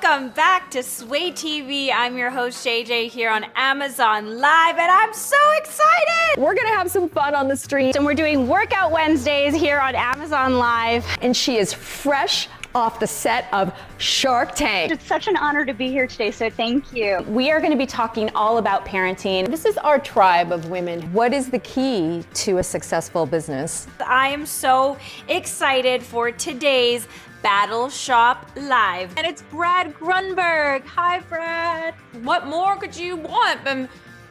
Welcome back to Sway TV. I'm your host JJ here on Amazon Live, and I'm so excited! We're gonna have some fun on the street. And we're doing Workout Wednesdays here on Amazon Live. And she is fresh off the set of Shark Tank. It's such an honor to be here today, so thank you. We are going to be talking all about parenting. This is our tribe of women. What is the key to a successful business? I am so excited for today's Battle Shop Live. And it's Brad Grunberg. Hi, Brad. What more could you want than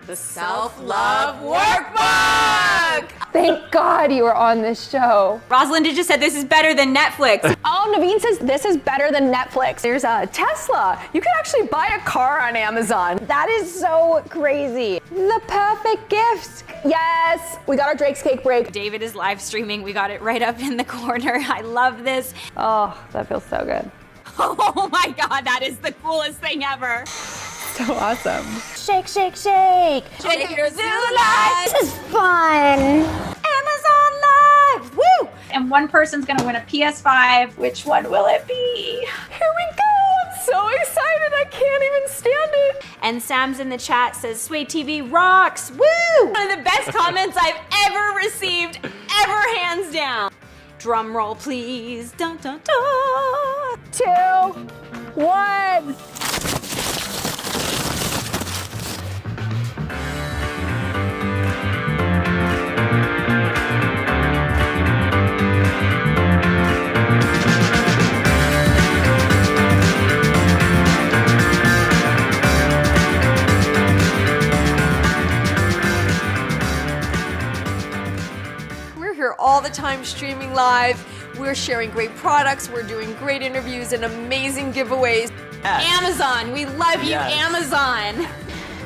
the Self-Love Workbook? Thank God you were on this show. Rosalind just said this is better than Netflix. Oh, Naveen says this is better than Netflix. There's a Tesla. You can actually buy a car on Amazon. That is so crazy. The perfect gift. Yes, we got our Drake's Cake break. David is live streaming. We got it right up in the corner. I love this. Oh, that feels so good. Oh my God, that is the coolest thing ever. So awesome. Shake, shake, shake. Shake your zoo life. This is fun. Amazon Live. Woo! And one person's gonna win a PS5. Which one will it be? Here we go. I'm so excited. I can't even stand it. And Sam's in the chat says, Sway TV rocks. Woo! One of the best comments I've ever received, ever, hands down. Drum roll, please. Dun, dun, dun. 2, 1. All the time streaming live. We're sharing great products. We're doing great interviews and amazing giveaways. Amazon, we love you, Amazon.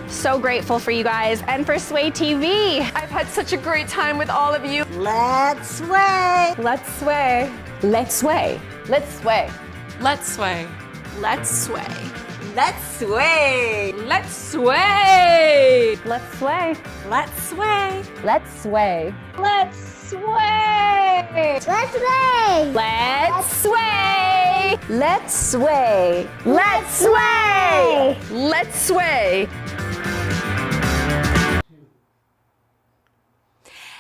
So grateful for you guys and for Sway TV. I've had such a great time with all of you. Let's sway. Let's sway. Let's sway. Let's sway. Let's sway. Let's sway. Let's sway. Let's sway. Let's sway. Let's sway. Let's sway. Let's sway. Let's sway. Let's sway. Let's sway. Let's sway. Let's sway.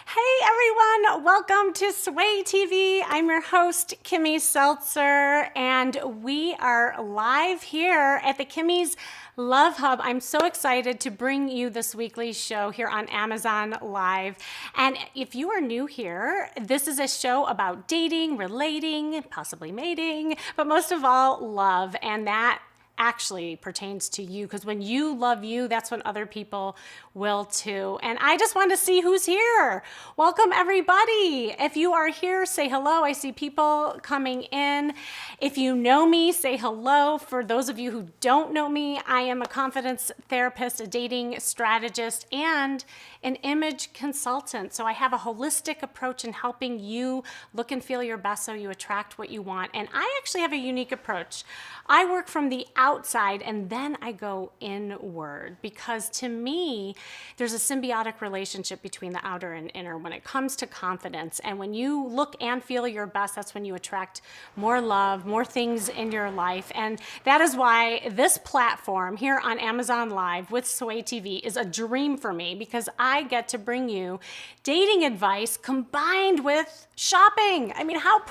Hey everyone, welcome to Sway TV. I'm your host, Kimmy Seltzer, and we are live here at the Kimmy's Love Hub. I'm so excited to bring you this weekly show here on Amazon Live. And if you are new here, this is a show about dating, relating, possibly mating, but most of all, love. And that actually pertains to you, because when you love you, that's when other people will too. And I just want to see who's here. Welcome everybody. If you are here, say hello. I see people coming in. If you know me, say hello. For those of you who don't know me, I am a confidence therapist, a dating strategist, and an image consultant. So I have a holistic approach in helping you look and feel your best so you attract what you want. And I actually have a unique approach. I work from the outside and then I go inward, because to me, there's a symbiotic relationship between the outer and inner when it comes to confidence. And when you look and feel your best, that's when you attract more love, more things in your life. And that is why this platform here on Amazon Live with Sway TV is a dream for me, because I get to bring you dating advice combined with shopping. I mean, how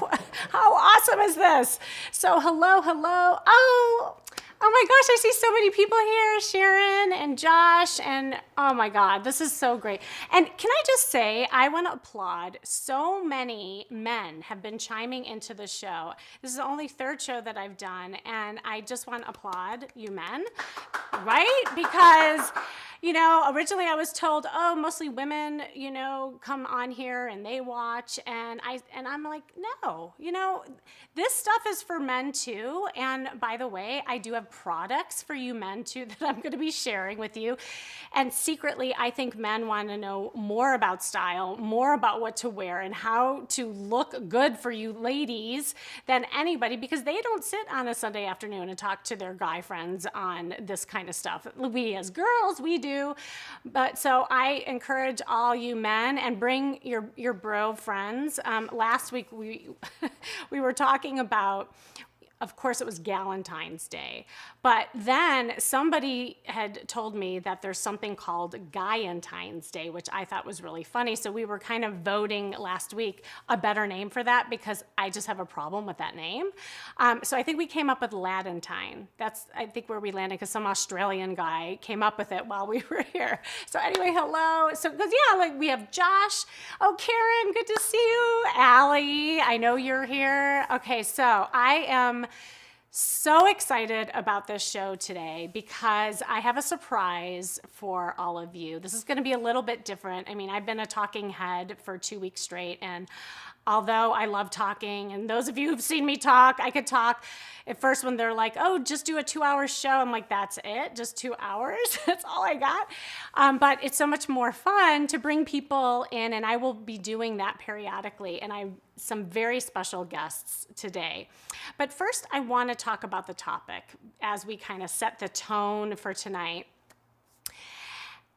awesome is this? So hello. Oh my gosh, I see so many people here, Sharon and Josh, and oh my God, this is so great. And can I just say, I want to applaud, so many men have been chiming into the show. This is the only third show that I've done, and I just want to applaud you men, right? Because, you know, originally I was told, oh, mostly women, you know, come on here and they watch, and I'm like, no, you know, this stuff is for men too. And by the way, I do have products for you men too that I'm going to be sharing with you. And secretly, I think men want to know more about style, more about what to wear and how to look good for you ladies than anybody, because they don't sit on a Sunday afternoon and talk to their guy friends on this kind of stuff. We as girls, we do. But so I encourage all you men, and bring your bro friends. Last week we were talking about of course, it was Galentine's Day. But then somebody had told me that there's something called Guyentine's Day, which I thought was really funny. So we were kind of voting last week a better name for that because I just have a problem with that name. So I think we came up with Ladentine. That's, I think, where we landed because some Australian guy came up with it while we were here. So anyway, hello. So, because yeah, like we have Josh. Oh, Karen, good to see you. Allie, I know you're here. Okay, so I am so excited about this show today because I have a surprise for all of you. This is going to be a little bit different. I mean, I've been a talking head for 2 weeks straight, and although I love talking, and those of you who've seen me talk, I could talk. At first when they're like, oh, just do a 2-hour show, I'm like, that's it? Just 2 hours? That's all I got? But it's so much more fun to bring people in, and I will be doing that periodically, and I have some very special guests today. But first, I want to talk about the topic as we kind of set the tone for tonight.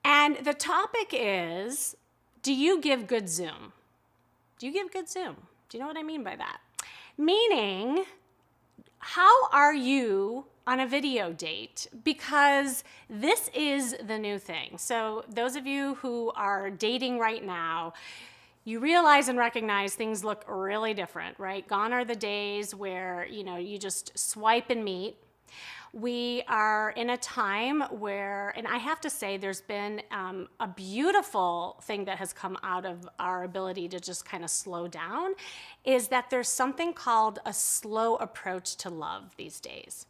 And the topic is, do you give good Zoom? Do you give good Zoom? Do you know what I mean by that? Meaning, how are you on a video date? Because this is the new thing. So those of you who are dating right now, you realize and recognize things look really different, right? Gone are the days where, you just swipe and meet. We are in a time where, and I have to say, there's been a beautiful thing that has come out of our ability to just kind of slow down, is that there's something called a slow approach to love these days.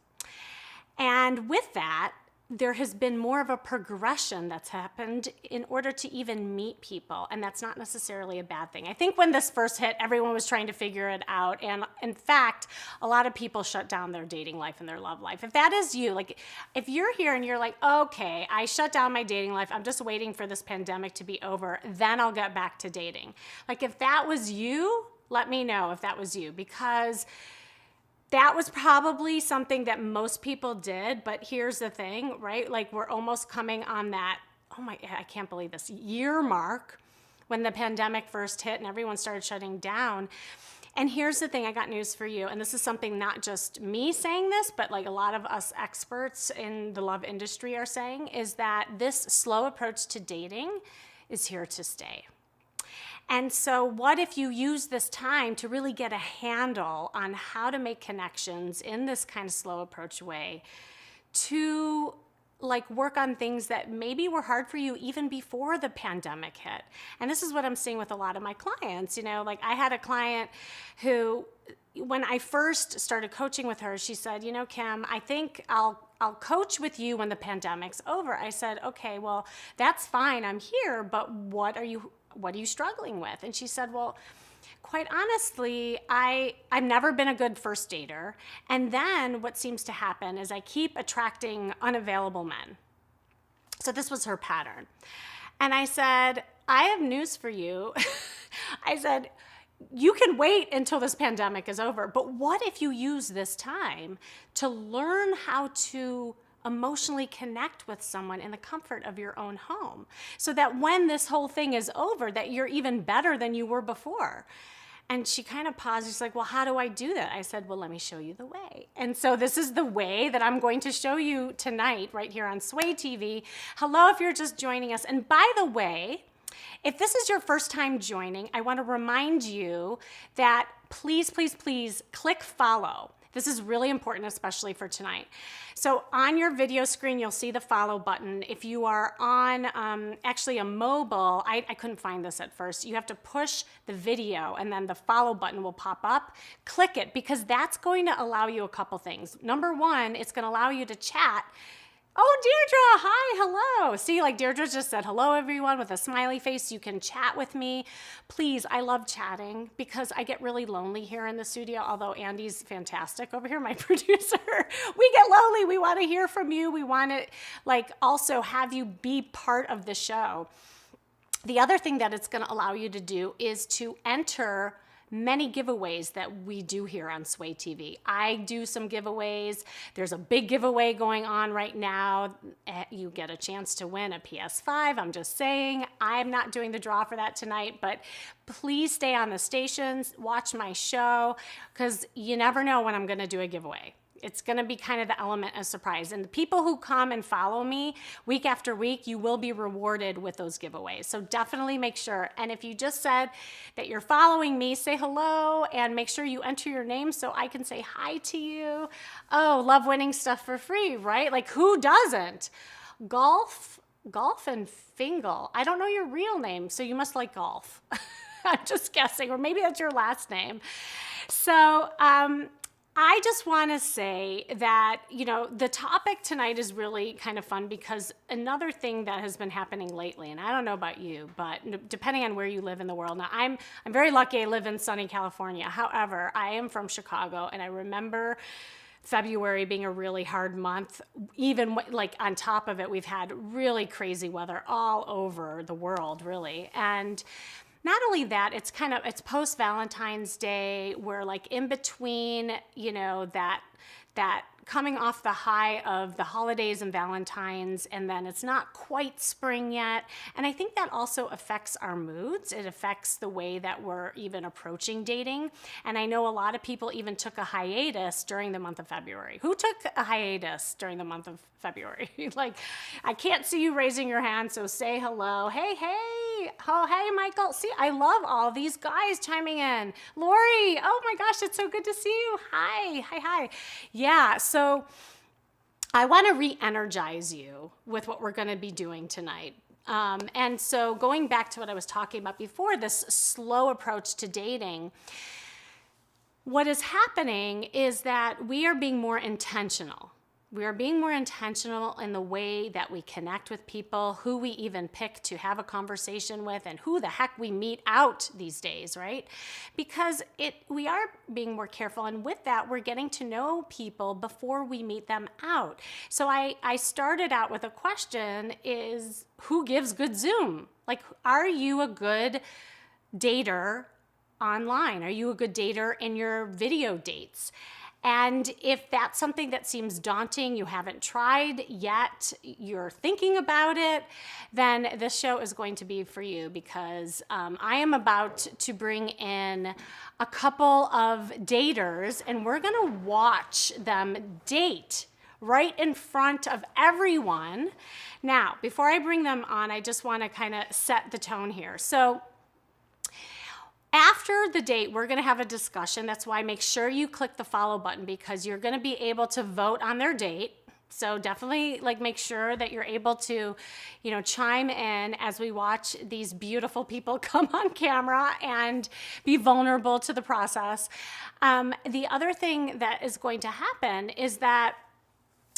And with that, there has been more of a progression that's happened in order to even meet people, and that's not necessarily a bad thing. I think when this first hit, everyone was trying to figure it out, and in fact, a lot of people shut down their dating life and their love life. If that is you, like if you're here and you're like, okay, I shut down my dating life, I'm just waiting for this pandemic to be over, then I'll get back to dating. Like if that was you, let me know if that was you, because that was probably something that most people did, but here's the thing, right? Like we're almost coming on that, I can't believe this, year mark when the pandemic first hit and everyone started shutting down. And here's the thing, I got news for you, and this is something not just me saying this, but like a lot of us experts in the love industry are saying, is that this slow approach to dating is here to stay. And so what if you use this time to really get a handle on how to make connections in this kind of slow approach way to like work on things that maybe were hard for you even before the pandemic hit. And this is what I'm seeing with a lot of my clients. Like I had a client who, when I first started coaching with her, she said, Kim, I think I'll coach with you when the pandemic's over. I said, okay, well, that's fine. I'm here, but what are you struggling with? And she said, well, quite honestly, I've never been a good first dater. And then what seems to happen is I keep attracting unavailable men. So this was her pattern. And I said, I have news for you. I said, you can wait until this pandemic is over, but what if you use this time to learn how to emotionally connect with someone in the comfort of your own home, so that when this whole thing is over, that you're even better than you were before? And she kind of paused. She's like, well, how do I do that? I said, well, let me show you the way. And so this is the way that I'm going to show you tonight right here on Sway TV. Hello, if you're just joining us. And by the way, if this is your first time joining, I want to remind you that please, please, please click follow. This is really important, especially for tonight. So on your video screen, you'll see the follow button. If you are on actually a mobile, I couldn't find this at first. You have to push the video and then the follow button will pop up. Click it, because that's going to allow you a couple things. Number one, it's going to allow you to chat. Oh, Deirdre, hi, hello. See, like Deirdre just said, hello, everyone, with a smiley face. You can chat with me. Please, I love chatting because I get really lonely here in the studio, although Andy's fantastic over here, my producer. We get lonely. We want to hear from you. We want to also have you be part of the show. The other thing that it's going to allow you to do is to enter many giveaways that we do here on Sway TV. I do some giveaways. There's a big giveaway going on right now. You get a chance to win a PS5. I'm just saying, I'm not doing the draw for that tonight, but please stay on the stations, watch my show, because you never know when I'm going to do a giveaway. It's going to be kind of the element of surprise. And the people who come and follow me week after week, you will be rewarded with those giveaways. So definitely make sure. And if you just said that you're following me, say hello and make sure you enter your name so I can say hi to you. Oh, love winning stuff for free, right? Like who doesn't? Golf and Fingal. I don't know your real name, so you must like golf. I'm just guessing, or maybe that's your last name. So, I just want to say that, the topic tonight is really kind of fun because another thing that has been happening lately, and I don't know about you, but depending on where you live in the world. Now, I'm very lucky I live in sunny California. However, I am from Chicago, and I remember February being a really hard month. Even like on top of it, we've had really crazy weather all over the world, really. And not only that, it's post Valentine's Day. We're like in between, that coming off the high of the holidays and Valentine's, and then it's not quite spring yet. And I think that also affects our moods. It affects the way that we're even approaching dating. And I know a lot of people even took a hiatus during the month of February. Who took a hiatus during the month of February? Like, I can't see you raising your hand, so say hello. Hey. Oh, hey, Michael. See, I love all these guys chiming in. Lori, oh my gosh, it's so good to see you. Hi. Yeah, so I want to re-energize you with what we're going to be doing tonight. And so going back to what I was talking about before, this slow approach to dating, what is happening is that we are being more intentional. We are being more intentional in the way that we connect with people, who we even pick to have a conversation with, and who the heck we meet out these days, right? Because we are being more careful, and with that, we're getting to know people before we meet them out. So I started out with a question: is who gives good Zoom? Like, are you a good dater online? Are you a good dater in your video dates? And if that's something that seems daunting, you haven't tried yet, you're thinking about it, then this show is going to be for you, because I am about to bring in a couple of daters, and we're gonna watch them date right in front of everyone. Now, before I bring them on, I just wanna kind of set the tone here. So, after the date, we're going to have a discussion. That's why make sure you click the follow button, because you're going to be able to vote on their date. So definitely make sure that you're able to, chime in as we watch these beautiful people come on camera and be vulnerable to the process. The other thing that is going to happen is that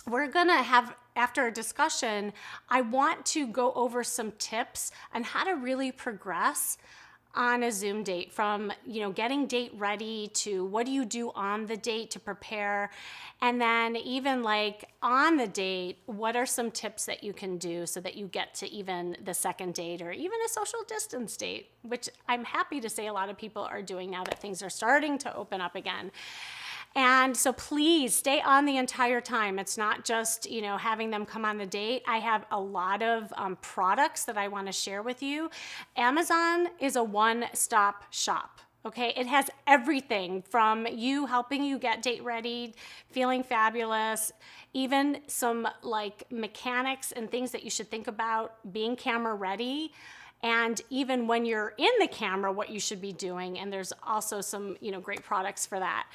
we're going to have, after a discussion, I want to go over some tips on how to really progress on a Zoom date, from getting date ready to what do you do on the date to prepare, and then even on the date, what are some tips that you can do so that you get to even the second date, or even a social distance date, which I'm happy to say a lot of people are doing now that things are starting to open up again. And so please stay on the entire time. It's not just, having them come on the date. I have a lot of products that I want to share with you. Amazon is a one-stop shop. Okay, it has everything from helping you get date ready, feeling fabulous, even some mechanics and things that you should think about being camera ready. And even when you're in the camera, what you should be doing. And there's also some, great products for that.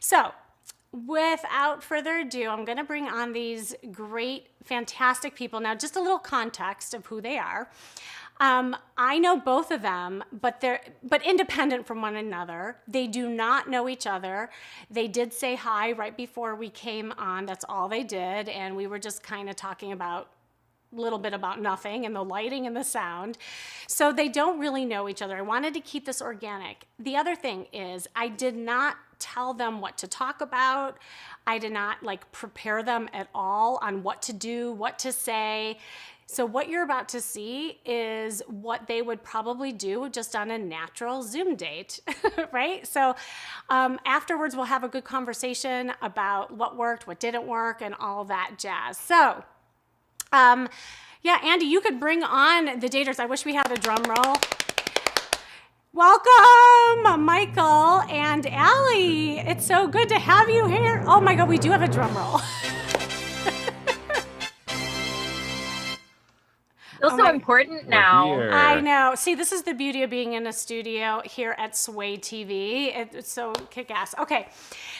So without further ado, I'm going to bring on these great, fantastic people. Now, just a little context of who they are. I know both of them, but independent from one another. They do not know each other. They did say hi right before we came on. That's all they did. And we were just kind of talking about little bit about nothing, and the lighting and the sound. So they don't really know each other. I wanted to keep this organic. The other thing is, I did not tell them what to talk about. I did not prepare them at all on what to do, what to say. So what you're about to see is what they would probably do just on a natural Zoom date, right? So afterwards, we'll have a good conversation about what worked, what didn't work, and all that jazz. So yeah, Andy, you could bring on the daters. I wish we had a drum roll. Welcome, Michael and Allie. It's so good to have you here. Oh my God, we do have a drum roll. Feels so important now. I know. See, this is the beauty of being in a studio here at Sway TV. It's so kick-ass. Okay,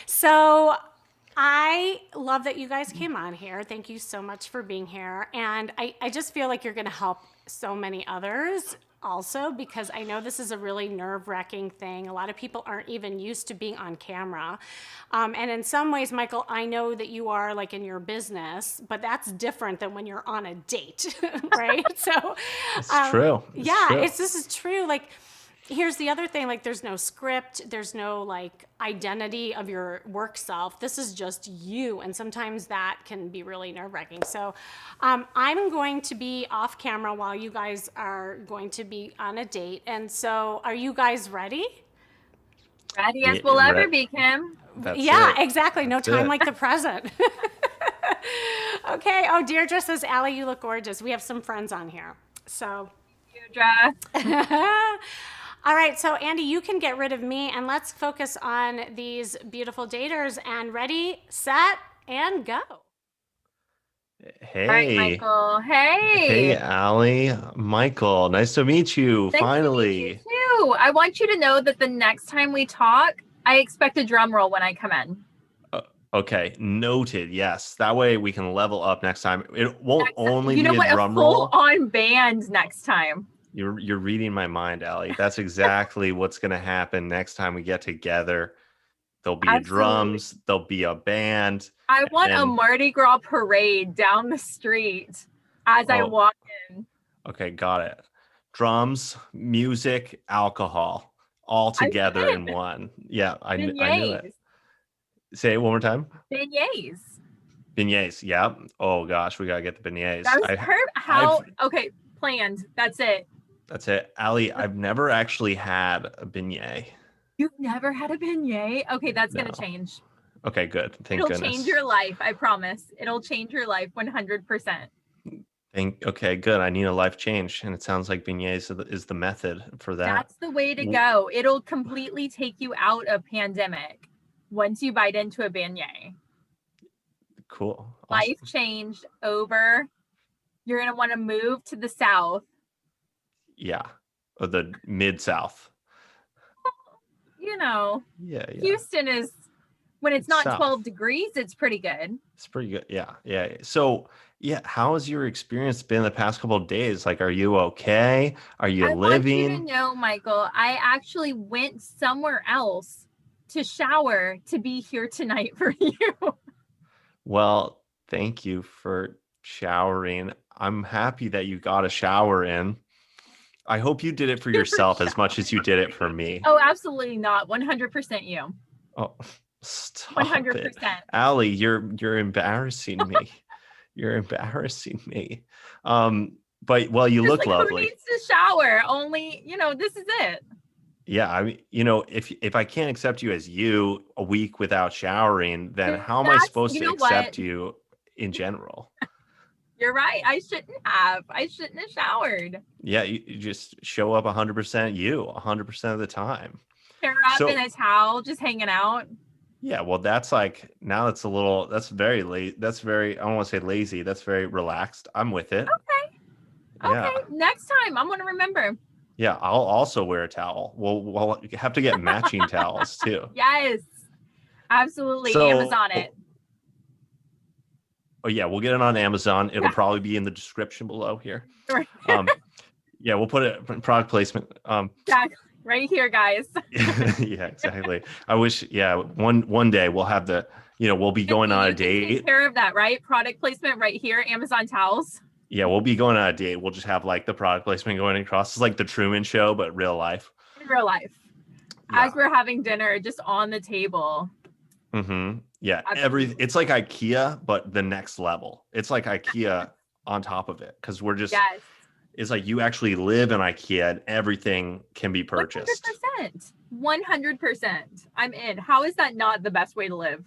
so I love that you guys came on here. Thank you so much for being here. And I just feel like you're going to help so many others also, because I know this is a really nerve-wracking thing. A lot of people aren't even used to being on camera. And in some ways, Michael, I know that you are like in your business, but that's different than when you're on a date, right? So it's true. This is true. Like, here's the other thing, like there's no script, there's no like identity of your work self. This is just you. And sometimes that can be really nerve-wracking. So I'm going to be off camera while you guys are going to be on a date. And so are you guys ready? Ready as we'll ever be, Kim. Exactly. No time like the present. Okay. Oh, Deirdre says, Allie, you look gorgeous. We have some friends on here. So Deirdre. All right, so Andy, you can get rid of me and let's focus on these beautiful daters. And ready, set, and go. Hey. All right, Michael. Hey. Hey, Allie. Michael, nice to meet you. Nice finally. To meet you too. I want you to know that the next time we talk, I expect a drum roll when I come in. Okay, noted. Yes, that way we can level up next time. It won't only be a drum a roll. full-on band next time. You're reading my mind, Allie. That's exactly what's going to happen next time we get together. There'll be drums. There'll be a band. I want a Mardi Gras parade down the street as I walk in. Okay, got it. Drums, music, alcohol, all together in one. Yeah, I knew it. Say it one more time. Beignets. Beignets, yeah. Oh gosh, we gotta get the beignets. Okay, planned. That's it. That's it. Allie, I've never actually had a beignet. You've never had a beignet? Okay, that's going to change. Okay, good. Thank goodness. It'll change your life. I promise. It'll change your life 100%. Okay, good. I need a life change. And it sounds like beignets is the method for that. That's the way to go. It'll completely take you out of pandemic once you bite into a beignet. Cool. Awesome. Life changed over. You're going to want to move to the South. Yeah. Or the mid-South. You know. Yeah. Houston is, when it's not South. 12 degrees, it's pretty good. It's pretty good. Yeah. So, how has your experience been the past couple of days? Like, are you okay? Are you living? I want you to know, Michael, I actually went somewhere else to shower to be here tonight for you. Well, thank you for showering. I'm happy that you got a shower in. I hope you did it for yourself as much as you did it for me. Oh, absolutely not. 100% you. Oh, stop 100%. it. Allie, you're embarrassing me. You're embarrassing me. But you look lovely. Who needs to shower? Only, this is it. Yeah, I mean, if I can't accept you as you a week without showering, then how am I supposed to accept you in general? You're right. I shouldn't have showered. Yeah, you just show up 100% you 100% of the time. Hair up in a towel, just hanging out. Yeah, well, that's like, now that's very late. That's very, I don't want to say lazy. That's very relaxed. I'm with it. Okay. Next time, I'm going to remember. Yeah, I'll also wear a towel. We'll have to get matching towels too. Yes, absolutely. So, Amazon it. Oh yeah, we'll get it on Amazon. It'll probably be in the description below here. Right. Yeah, we'll put it in product placement. Exactly. Right here, guys. Yeah, exactly. I wish. Yeah, one day we'll have we'll be going on a date. Take care of that, right? Product placement right here. Amazon towels. Yeah, we'll be going on a date. We'll just have like the product placement going across. It's like the Truman Show, but real life. In real life. Yeah. As we're having dinner, just on the table. Mm-hmm. Yeah, it's like IKEA, but the next level. It's like IKEA on top of it because we're just, Yes. it's like you actually live in IKEA and everything can be purchased. 100%. I'm in. How is that not the best way to live?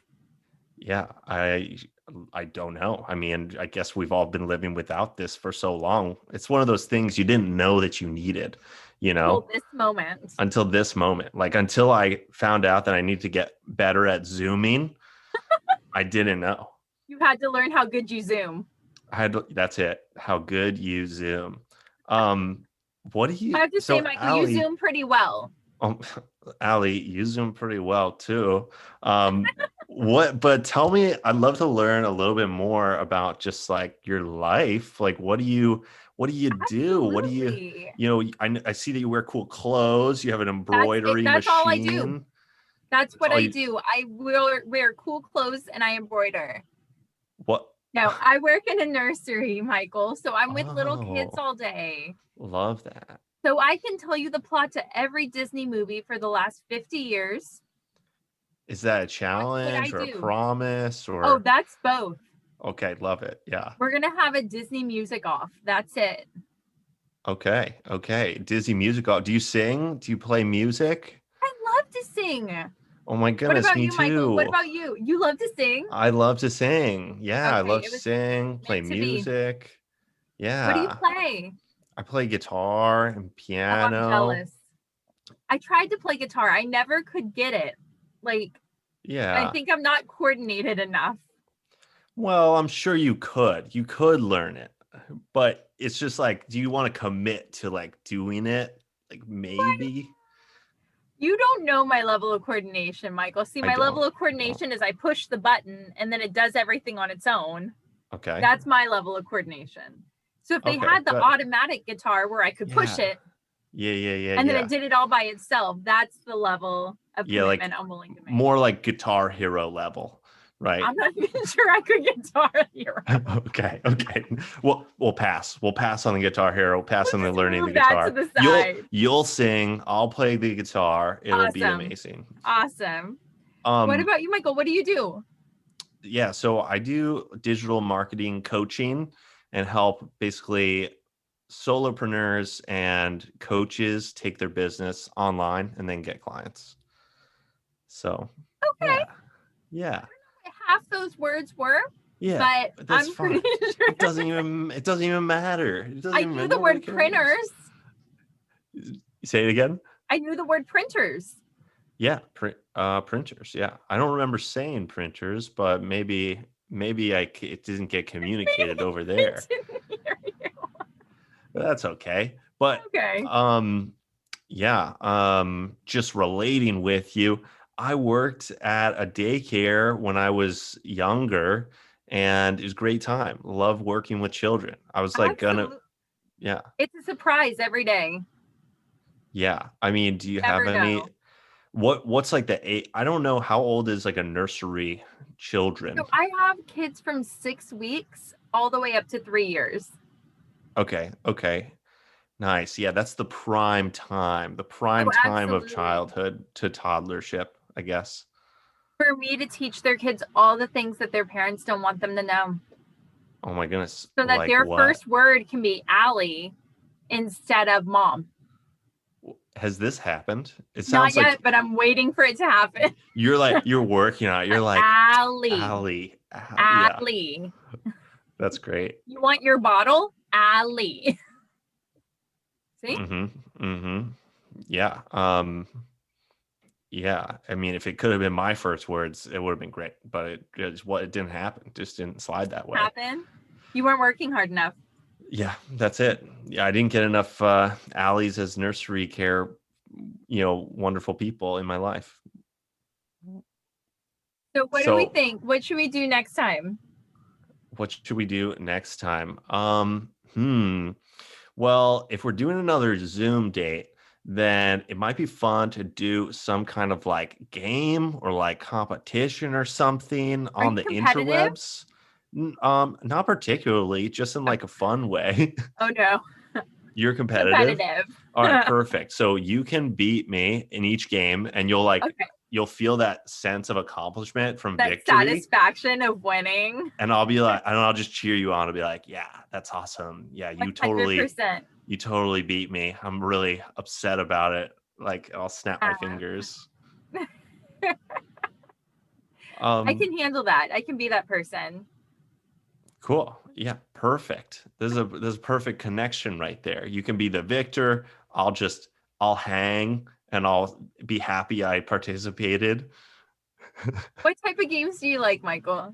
Yeah, I don't know. I mean, I guess we've all been living without this for so long. It's one of those things you didn't know that you needed, you know, Till this moment. until this moment. Like until I found out that I need to get better at Zooming, I didn't know. You had to learn how good you Zoom. That's it. How good you Zoom. What do you? I have to say, Michael, Allie, you Zoom pretty well. Allie, you Zoom pretty well too. But tell me, I'd love to learn a little bit more about just like your life. Like, what do you do? What do you, I see that you wear cool clothes. You have an embroidery That's machine. all I do. That's what I do. do. I wear cool clothes and I embroider. What? No, I work in a nursery, Michael. So I'm with little kids all day. Love that. So I can tell you the plot to every Disney movie for the last 50 years. Is that a challenge or a promise or? Oh, that's both. Okay, love it. Yeah. We're going to have a Disney music off. That's it. Okay. Disney music off. Do you sing? Do you play music? I love to sing. Oh my goodness, what about me you, too. Michael? What about you? You love to sing? I love to sing. Yeah, Okay, I love to sing, play meant to be. music. Yeah. What do you play? I play guitar and Oh, piano. I'm jealous. I tried to play guitar. I never could get it. Like, Yeah. I think I'm not coordinated enough. Well, I'm sure you could. You could learn it. But it's just like, do you want to commit to like doing it? Like maybe? You don't know my level of coordination, Michael. See, my level of I coordination is I push the button and then it does everything on its own. Okay. That's my level of coordination. So if they had the automatic guitar where I could push it, Yeah. and then it did it all by itself, that's the level of commitment I'm willing to make. More like Guitar Hero level, right? I'm not even sure I could Guitar Hero. Okay. We'll pass. We'll pass on the Guitar Hero. We'll pass on the learning the move that guitar. to the side. You'll sing. I'll play the guitar. It'll be Awesome. amazing. Awesome. What about you, Michael? What do you do? Yeah, so I do digital marketing coaching and help basically solopreneurs and coaches take their business online and then get clients. So Okay. Yeah. Half those words were. Yeah. But that's I'm fine. pretty sure. It doesn't even matter. I knew the word printers. Say it again. I knew the word printers. Yeah, printers. Yeah, I don't remember saying printers, but maybe it didn't get communicated over there. That's okay. But okay. Just relating with you, I worked at a daycare when I was younger, and it was a great time. Love working with children. I was like yeah. It's a surprise every day. Yeah. I mean, do you Never have any? know. What's like the age? I don't know how old is like a nursery children. So I have kids from 6 weeks all the way up to 3 years. Okay. Nice. Yeah, that's the prime time. The prime time of childhood to toddlership, I guess. For me to teach their kids all the things that their parents don't want them to know. Oh my goodness. So that their first word can be Allie instead of mom. Has this happened? It sounds not yet, but I'm waiting for it to happen. You're working on it. You're like Allie. Yeah. That's great. You want your bottle? Allie. See? Yeah. Yeah. I mean, if it could have been my first words, it would have been great. But it didn't happen. It just didn't slide that way. You weren't working hard enough. Yeah, that's it. Yeah, I didn't get enough Allies as nursery care, wonderful people in my life. So what do we think? What should we do next time? What should we do next time? Well, if we're doing another Zoom date, then it might be fun to do some kind of like game or like competition or something on the interwebs. Not particularly, just in like a fun way. Oh no. You're competitive. All right, perfect. So you can beat me in each game and you'll like you'll feel that sense of accomplishment from That victory. satisfaction of winning. And I'll be like, and I'll just cheer you on. I'll be like, yeah, that's awesome. Yeah, you 100%. totally beat me. I'm really upset about it. Like, I'll snap my fingers. I can handle that. I can be that person. Cool. Yeah, perfect. There's a perfect connection right there. You can be the victor. I'll hang and I'll be happy I participated. What type of games do you like, Michael?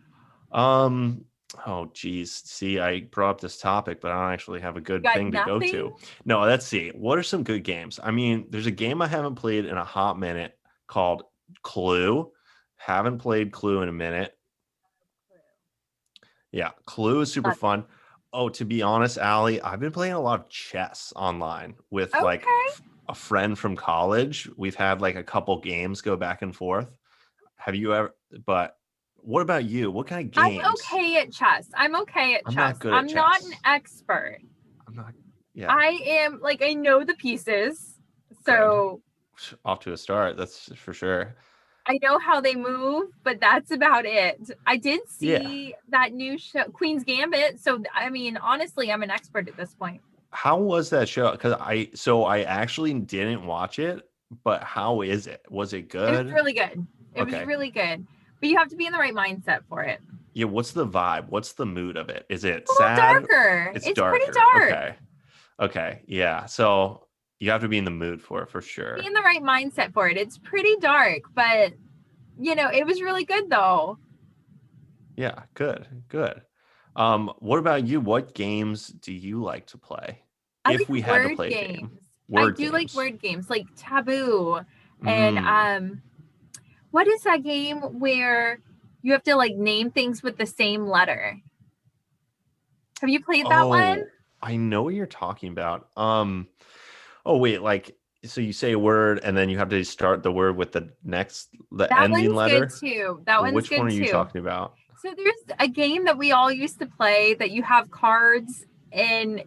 Oh geez. See, I brought up this topic, but I don't actually have a good Got thing to go nothing? to. No, let's see. What are some good games? I mean, there's a game I haven't played in a hot minute called Clue. Haven't played Clue in a minute. Yeah, Clue is super fun. Oh, to be honest, Allie, I've been playing a lot of chess online with like a friend from college. We've had like a couple games go back and forth. Have you ever? But what about you? What kind of games? I'm okay at chess. I'm okay at I'm chess. not good at I'm not an chess. expert. I'm not. Yeah, I am like, I know the pieces. So off to a start. That's for sure. I know how they move, but that's about it. I did see that new show, Queen's Gambit. So, I mean, honestly, I'm an expert at this point. How was that show? Because I actually didn't watch it, but how is it? Was it good? It was really good. It was really good. But you have to be in the right mindset for it. Yeah, what's the vibe? What's the mood of it? Is it It's a little sad? darker. It's darker. pretty dark. Okay. Okay. Yeah. So you have to be in the mood for it for sure. Be in the right mindset for it. It's pretty dark, but you know, it was really good though. Yeah, good. What about you? What games do you like to play? If we had to play a game. I do like word games, like Taboo. And what is that game where you have to like name things with the same letter? Have you played that one? I know what you're talking about. Oh wait, like so you say a word and then you have to start the word with the ending letter. Good too. That one's Which good one are too. you talking about? So there's a game that we all used to play that you have cards and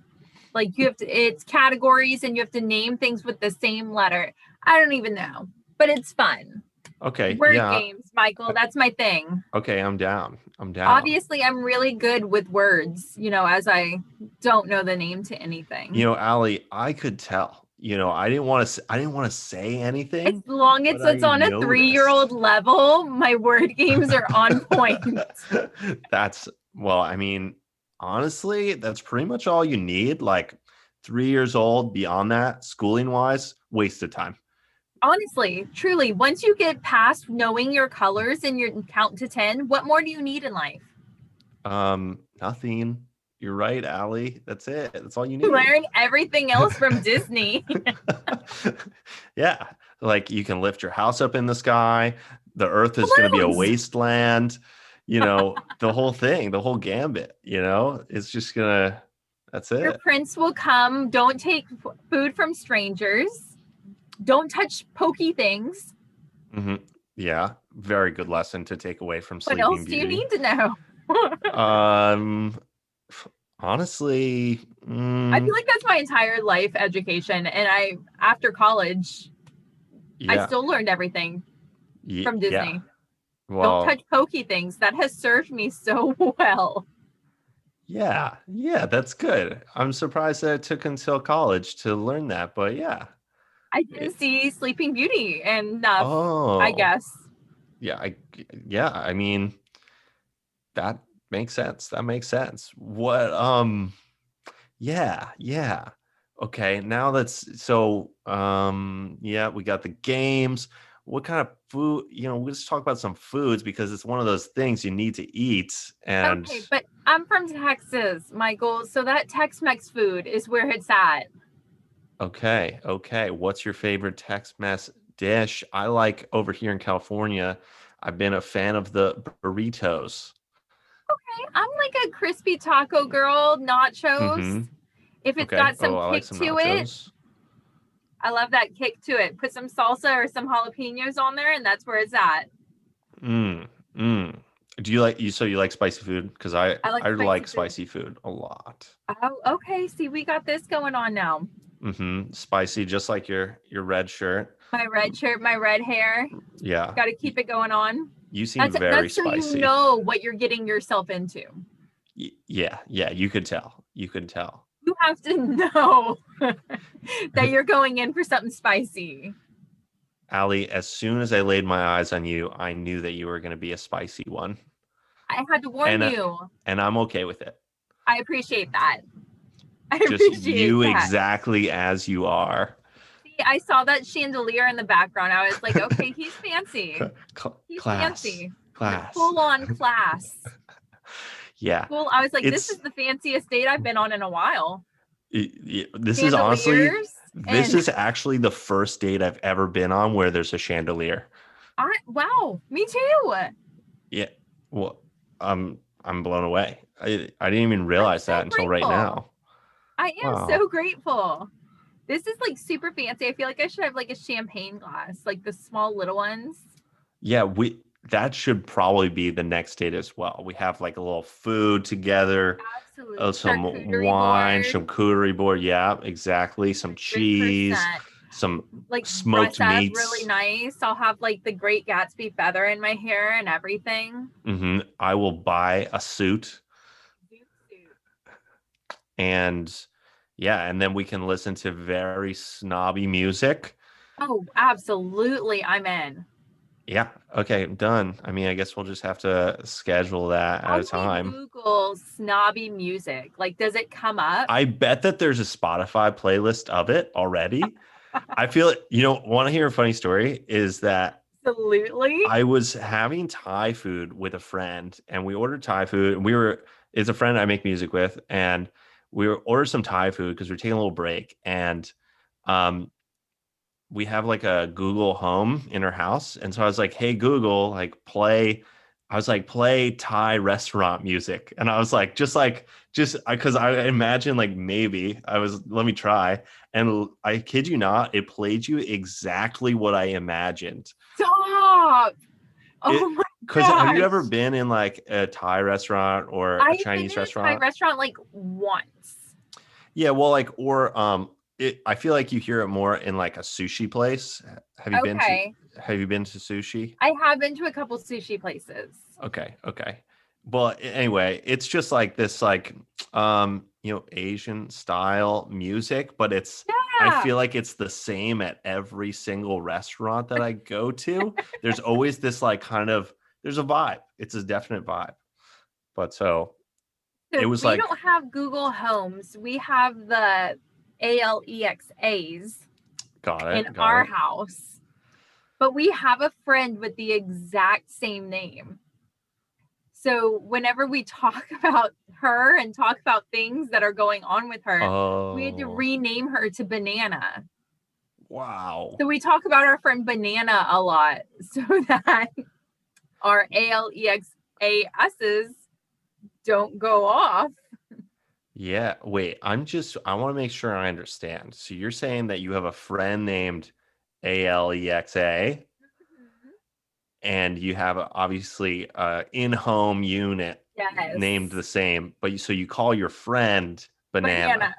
like you have to, it's categories and you have to name things with the same letter. I don't even know, but it's fun. Okay. Word games, Michael. That's my thing. Okay, I'm down. Obviously, I'm really good with words, you know, as I don't know the name to anything. You know, Allie, I could tell. You know, I didn't want to say anything. As long as it's on a 3-year-old level, my word games are on point. Well, I mean, honestly, that's pretty much all you need. Like 3 years old, beyond that, schooling wise, waste of time. Honestly, truly, once you get past knowing your colors and your count to 10, what more do you need in life? Nothing. You're right, Allie. That's it. That's all you need. Learn everything else from Disney. Yeah. Like you can lift your house up in the sky. The earth is going to be a wasteland. You know, the whole thing, the whole gambit, you know, it's just that's it. Your prince will come. Don't take food from strangers. Don't touch pokey things. Mm-hmm. Yeah. Very good lesson to take away from Sleeping What else Beauty. do you need to know? Honestly, I feel like that's my entire life education. And after college, I still learned everything from Disney. Yeah. Well, don't touch pokey things. That has served me so well. Yeah, that's good. I'm surprised that it took until college to learn that, but yeah. I didn't see Sleeping Beauty enough, I guess. I mean, that makes sense. What, yeah. Okay, now we got the games. What kind of food, let's talk about some foods because it's one of those things you need to eat. And okay, but I'm from Texas, Michael, so that Tex-Mex food is where it's at. Okay. What's your favorite Tex-Mex dish? I like over here in California, I've been a fan of the burritos. Okay, I'm like a crispy taco girl, nachos. Mm-hmm. If it's got some kick to nachos. it, I love that kick to it. Put some salsa or some jalapenos on there, and that's where it's at. Do you like spicy food? Because I like spicy spicy food a lot. Oh, okay. See, we got this going on now. Spicy, just like your red shirt. My red shirt, my red hair. Yeah. Got to keep it going on. You seem very That's so spicy. you know what you're getting yourself into. Yeah, you could tell. You could tell. You have to know that you're going in for something spicy. Allie, as soon as I laid my eyes on you, I knew that you were going to be a spicy one. I had to warn you. And I'm okay with it. I appreciate that. Just you exactly as you are. See, I saw that chandelier in the background. I was like, okay, he's fancy. He's fancy. Class. Full on class. Yeah. Cool. I was like, this is the fanciest date I've been on in a while. This is actually the first date I've ever been on where there's a chandelier. Wow, me too. Yeah. Well, I'm blown away. I didn't even realize that until right now. I am so grateful. This is like super fancy. I feel like I should have like a champagne glass, like the small little ones. Yeah, that should probably be the next date as well. We have like a little food together. Absolutely. Some wine, charcuterie board. Yeah, exactly. Some cheese, some like smoked meats. Really nice. I'll have like the Great Gatsby feather in my hair and everything. I will buy a suit. And then we can listen to very snobby music. Oh, absolutely. I'm in. Yeah. Okay. Done. I mean, I guess we'll just have to schedule that at a time. Google snobby music. Like, does it come up? I bet that there's a Spotify playlist of it already. I feel, want to hear a funny story is that absolutely. I was having Thai food with a friend and we ordered Thai food. It's a friend I make music with, and we ordered some Thai food because we're taking a little break, and we have like a Google Home in our house. And so I was like, hey, Google, play Thai restaurant music. And I was like, just because I imagine let me try. And I kid you not, it played you exactly what I imagined. Stop. Oh my Because have you ever been in like a Thai restaurant or a Chinese restaurant? Thai restaurant like once. Yeah, well, I feel like you hear it more in like a sushi place. Have you been to sushi? I have been to a couple sushi places. Okay. Well, anyway, it's just like this Asian style music, but I feel like it's the same at every single restaurant that I go to. There's always this there's a vibe. It's a definite vibe. But so it was we don't have Google Homes. We have the ALEXAs in our house. But we have a friend with the exact same name. So whenever we talk about her and talk about things that are going on with her, we had to rename her to Banana. Wow. So we talk about our friend Banana a lot so that our ALEXASs don't go off. Yeah. Wait, I want to make sure I understand. So you're saying that you have a friend named ALEXA, and you have obviously in-home unit named the same, but you call your friend Banana.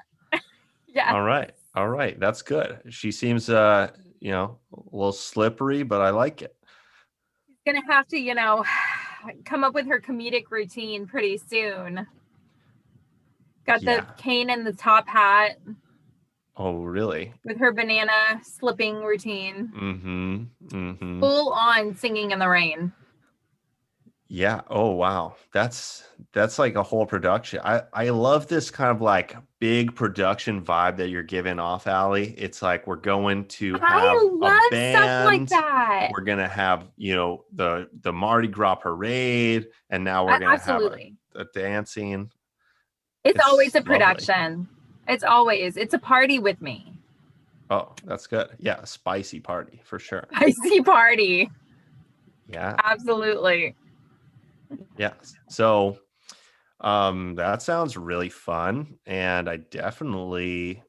Yeah. All right. That's good. She seems a little slippery, but I like it. She's gonna have to, come up with her comedic routine pretty soon. Got the cane and the top hat. Oh, really? With her banana slipping routine. Mm-hmm. Full on singing in the rain. Yeah. Oh, wow. That's like a whole production. I love this kind of like big production vibe that you're giving off, Allie. It's like we're going to have a band. Stuff like that. We're gonna have the Mardi Gras parade, and now we're gonna have a dancing. It's always a production. Lovely. It's a party with me. Oh, that's good. Yeah, a spicy party for sure. Spicy party. Yeah. Absolutely. Yeah. So that sounds really fun. And I definitely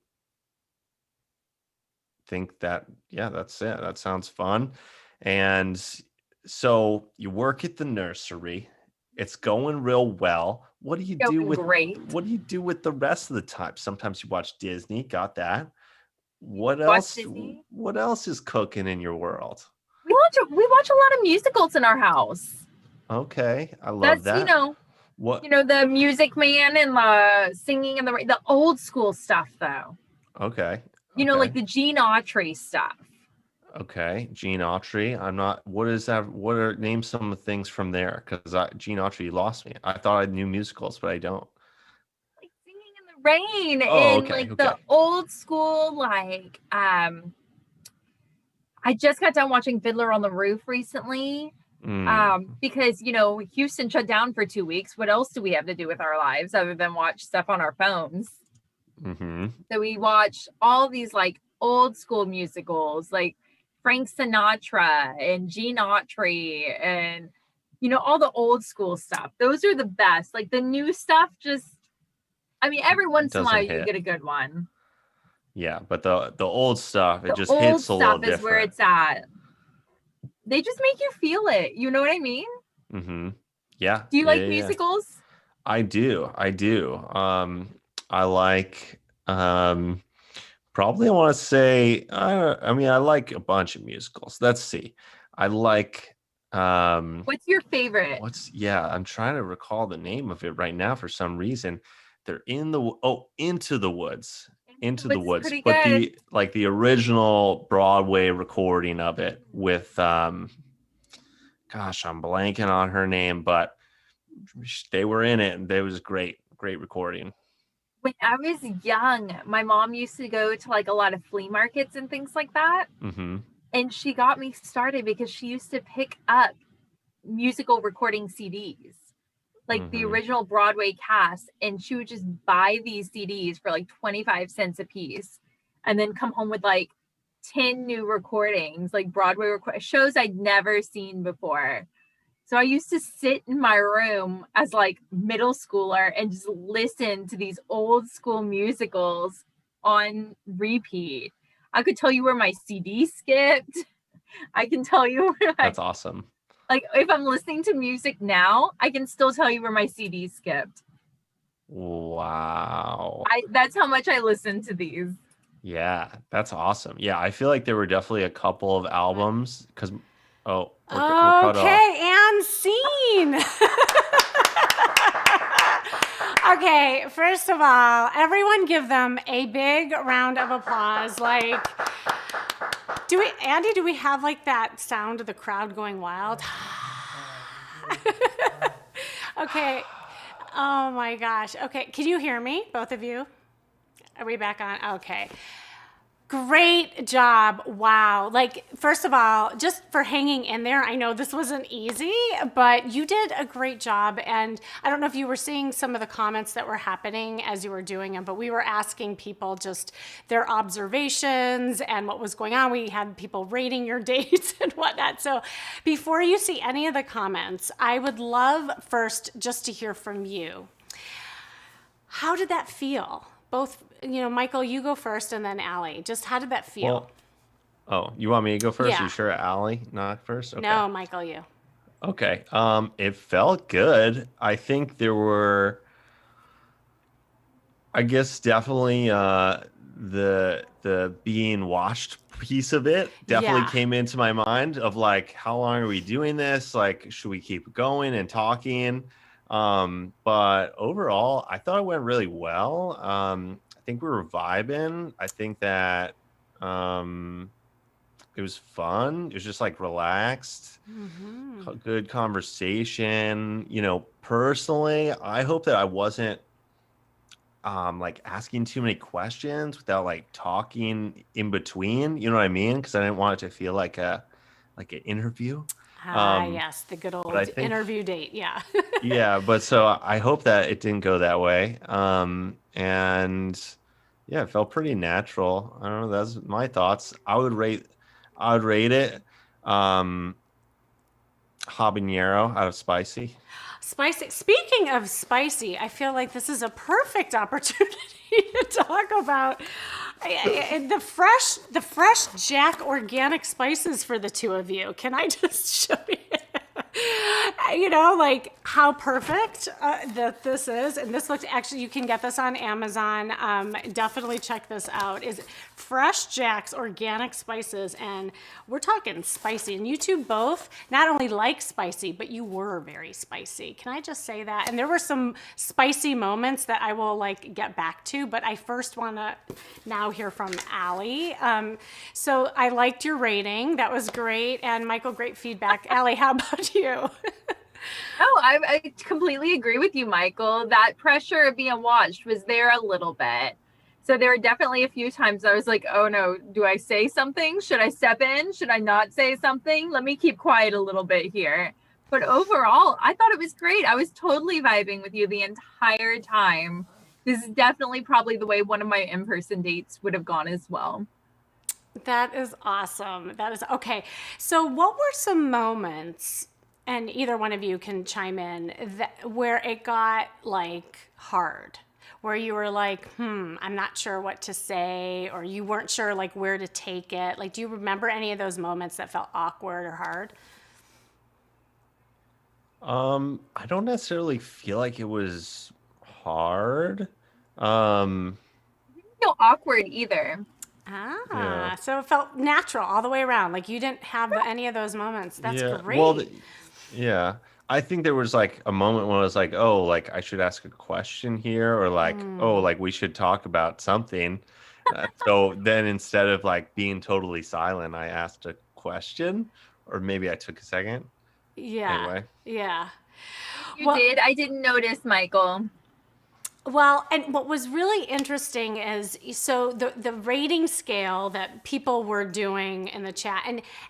think that, that's it. That sounds fun. And so you work at the nursery. It's going real well. What do you do with the rest of the time? Sometimes you watch Disney, got that. What Watch else? Disney? What else is cooking in your world? We watch a lot of musicals in our house. Okay, I love That's that. What? the Music Man and the singing and the old school stuff though. Okay. Like the Gene Autry stuff. Okay, Gene Autry. I'm not. What is that? Name some of the things from there? Because Gene Autry lost me. I thought I knew musicals, but I don't. Like Singing in the Rain Oh, and okay, the old school I just got done watching Fiddler on the Roof recently. Because Houston shut down for 2 weeks. What else do we have to do with our lives other than watch stuff on our phones? Mm-hmm. So we watched all these old school musicals, like Frank Sinatra and Gene Autry and all the old school stuff. Those are the best. Like the new stuff every once in a while Doesn't you hit. get a good one. Yeah, but the old stuff, it just old hits a little stuff is where different. it's at. They just make you feel it. You know what I mean? Mm-hmm. Yeah. Do you like yeah. musicals? I do. I like probably I want to say I like a bunch of musicals. Let's see. I like What's your favorite? I'm trying to recall the name of it right now for some reason. They're Into the Woods. Into the Woods. But the original Broadway recording of it with gosh, I'm blanking on her name, but they were in it and it was great recording. When I was young, my mom used to go to a lot of flea markets and things like that. Mm-hmm. And she got me started because she used to pick up musical recording CDs, the original Broadway cast. And she would just buy these CDs for 25 cents a piece and then come home with 10 new recordings, Broadway shows I'd never seen before. So I used to sit in my room as middle schooler and just listen to these old school musicals on repeat. I could tell you where my CD skipped. I can tell you where That's awesome. If I'm listening to music now, I can still tell you where my CD skipped. Wow. That's how much I listen to these. Yeah, that's awesome. Yeah, I feel like there were definitely a couple of albums because we're cut off. Okay, and scene. Okay, first of all, everyone give them a big round of applause. Do we have that sound of the crowd going wild? Okay. Oh my gosh. Okay, can you hear me, both of you? Are we back on? Okay. Great job. Wow. First of all, just for hanging in there. I know this wasn't easy, but you did a great job. And I don't know if you were seeing some of the comments that were happening as you were doing them, but we were asking people just their observations and what was going on. We had people rating your dates and whatnot. So before you see any of the comments, I would love first just to hear from you. How did that feel? Both, Michael, you go first, and then Allie. Just how did that feel? You want me to go first? Yeah. You sure Allie not first? Okay. No, Michael, you. Okay. It felt good. I think there were, I guess, definitely the being watched piece of it definitely came into my mind of how long are we doing this? Should we keep going and talking? But overall, I thought it went really well. I think we were vibing. I think that it was fun. It was just relaxed, good conversation. Personally, I hope that I wasn't asking too many questions without talking in between. You know what I mean? Because I didn't want it to feel like an interview. Yes, the good old interview date. Yeah. Yeah, but so I hope that it didn't go that way. And yeah, it felt pretty natural. I don't know. That's my thoughts. I would rate it habanero out of spicy. Spicy. Speaking of spicy, I feel like this is a perfect opportunity to talk about the fresh Jack organic spices for the two of you. Can I just show you? how perfect that this is. And this looks, actually, you can get this on Amazon. Definitely check this out. Is Fresh Jack's Organic Spices. And we're talking spicy. And you two both not only like spicy, but you were very spicy. Can I just say that? And there were some spicy moments that I will like get back to, but I first want to now hear from Allie. So I liked your rating. That was great. And Michael, great feedback. Allie, how about you? Oh, I completely agree with you, Michael. That pressure of being watched was there a little bit. So there were definitely a few times I was like, oh no, do I say something? Should I step in? Should I not say something? Let me keep quiet a little bit here. But overall, I thought it was great. I was totally vibing with you the entire time. This is definitely probably the way one of my in-person dates would have gone as well. That is awesome. That is okay. So what were some moments, and either one of you can chime in, where it got like hard, where you were like, I'm not sure what to say, or you weren't sure like where to take it? Like, do you remember any of those moments that felt awkward or hard? I don't necessarily feel like it was hard. I didn't feel awkward either. Yeah. So it felt natural all the way around. Like you didn't have any of those moments. That's great. Well, yeah. I think there was like a moment when I was like, oh, like I should ask a question here, or like, oh, like we should talk about something. So then instead of like being totally silent, I asked a question, or maybe I took a second. Yeah. Anyway. Yeah. You did. I didn't notice, Michael. Well, and what was really interesting is, so the rating scale that people were doing in the chat,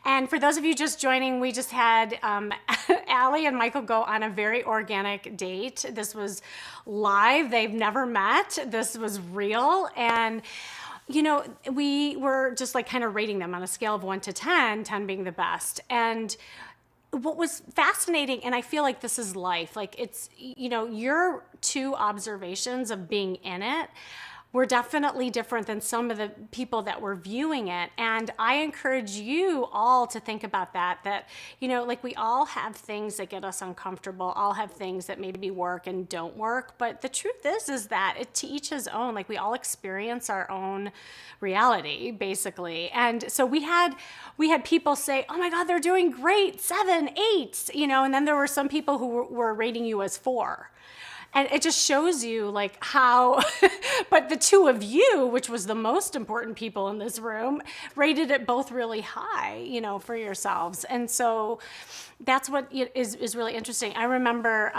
and for those of you just joining, we just had Allie and Michael go on a very organic date. This was live. They've never met. This was real. And you know, we were just like kind of rating them on a scale of 1 to 10, 10 being the best. And what was fascinating, and I feel like this is life, like it's, you know, your two observations of being in it were definitely different than some of the people that were viewing it. And I encourage you all to think about that, you know, like we all have things that get us uncomfortable, all have things that maybe work and don't work. But the truth is that to each his own, like we all experience our own reality, basically. And so we had people say, oh my God, they're doing great, 7, 8, you know, and then there were some people who were rating you as 4. And it just shows you like how, but the two of you, which was the most important people in this room, rated it both really high, you know, for yourselves. And so that's what is really interesting. I remember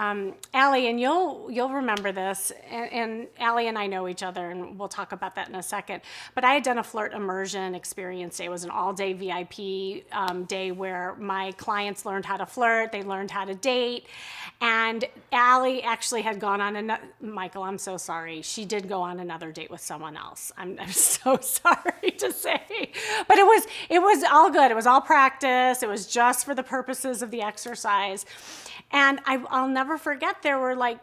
Allie, and you'll remember this, and Allie and I know each other, and we'll talk about that in a second. But I had done a flirt immersion experience day. It was an all-day VIP day where my clients learned how to flirt, they learned how to date, and Allie actually had gone on another. Michael, I'm so sorry. She did go on another date with someone else. I'm so sorry to say, but it was all good. It was all practice. It was just for the purposes of the exercise. And I'll never forget, there were like,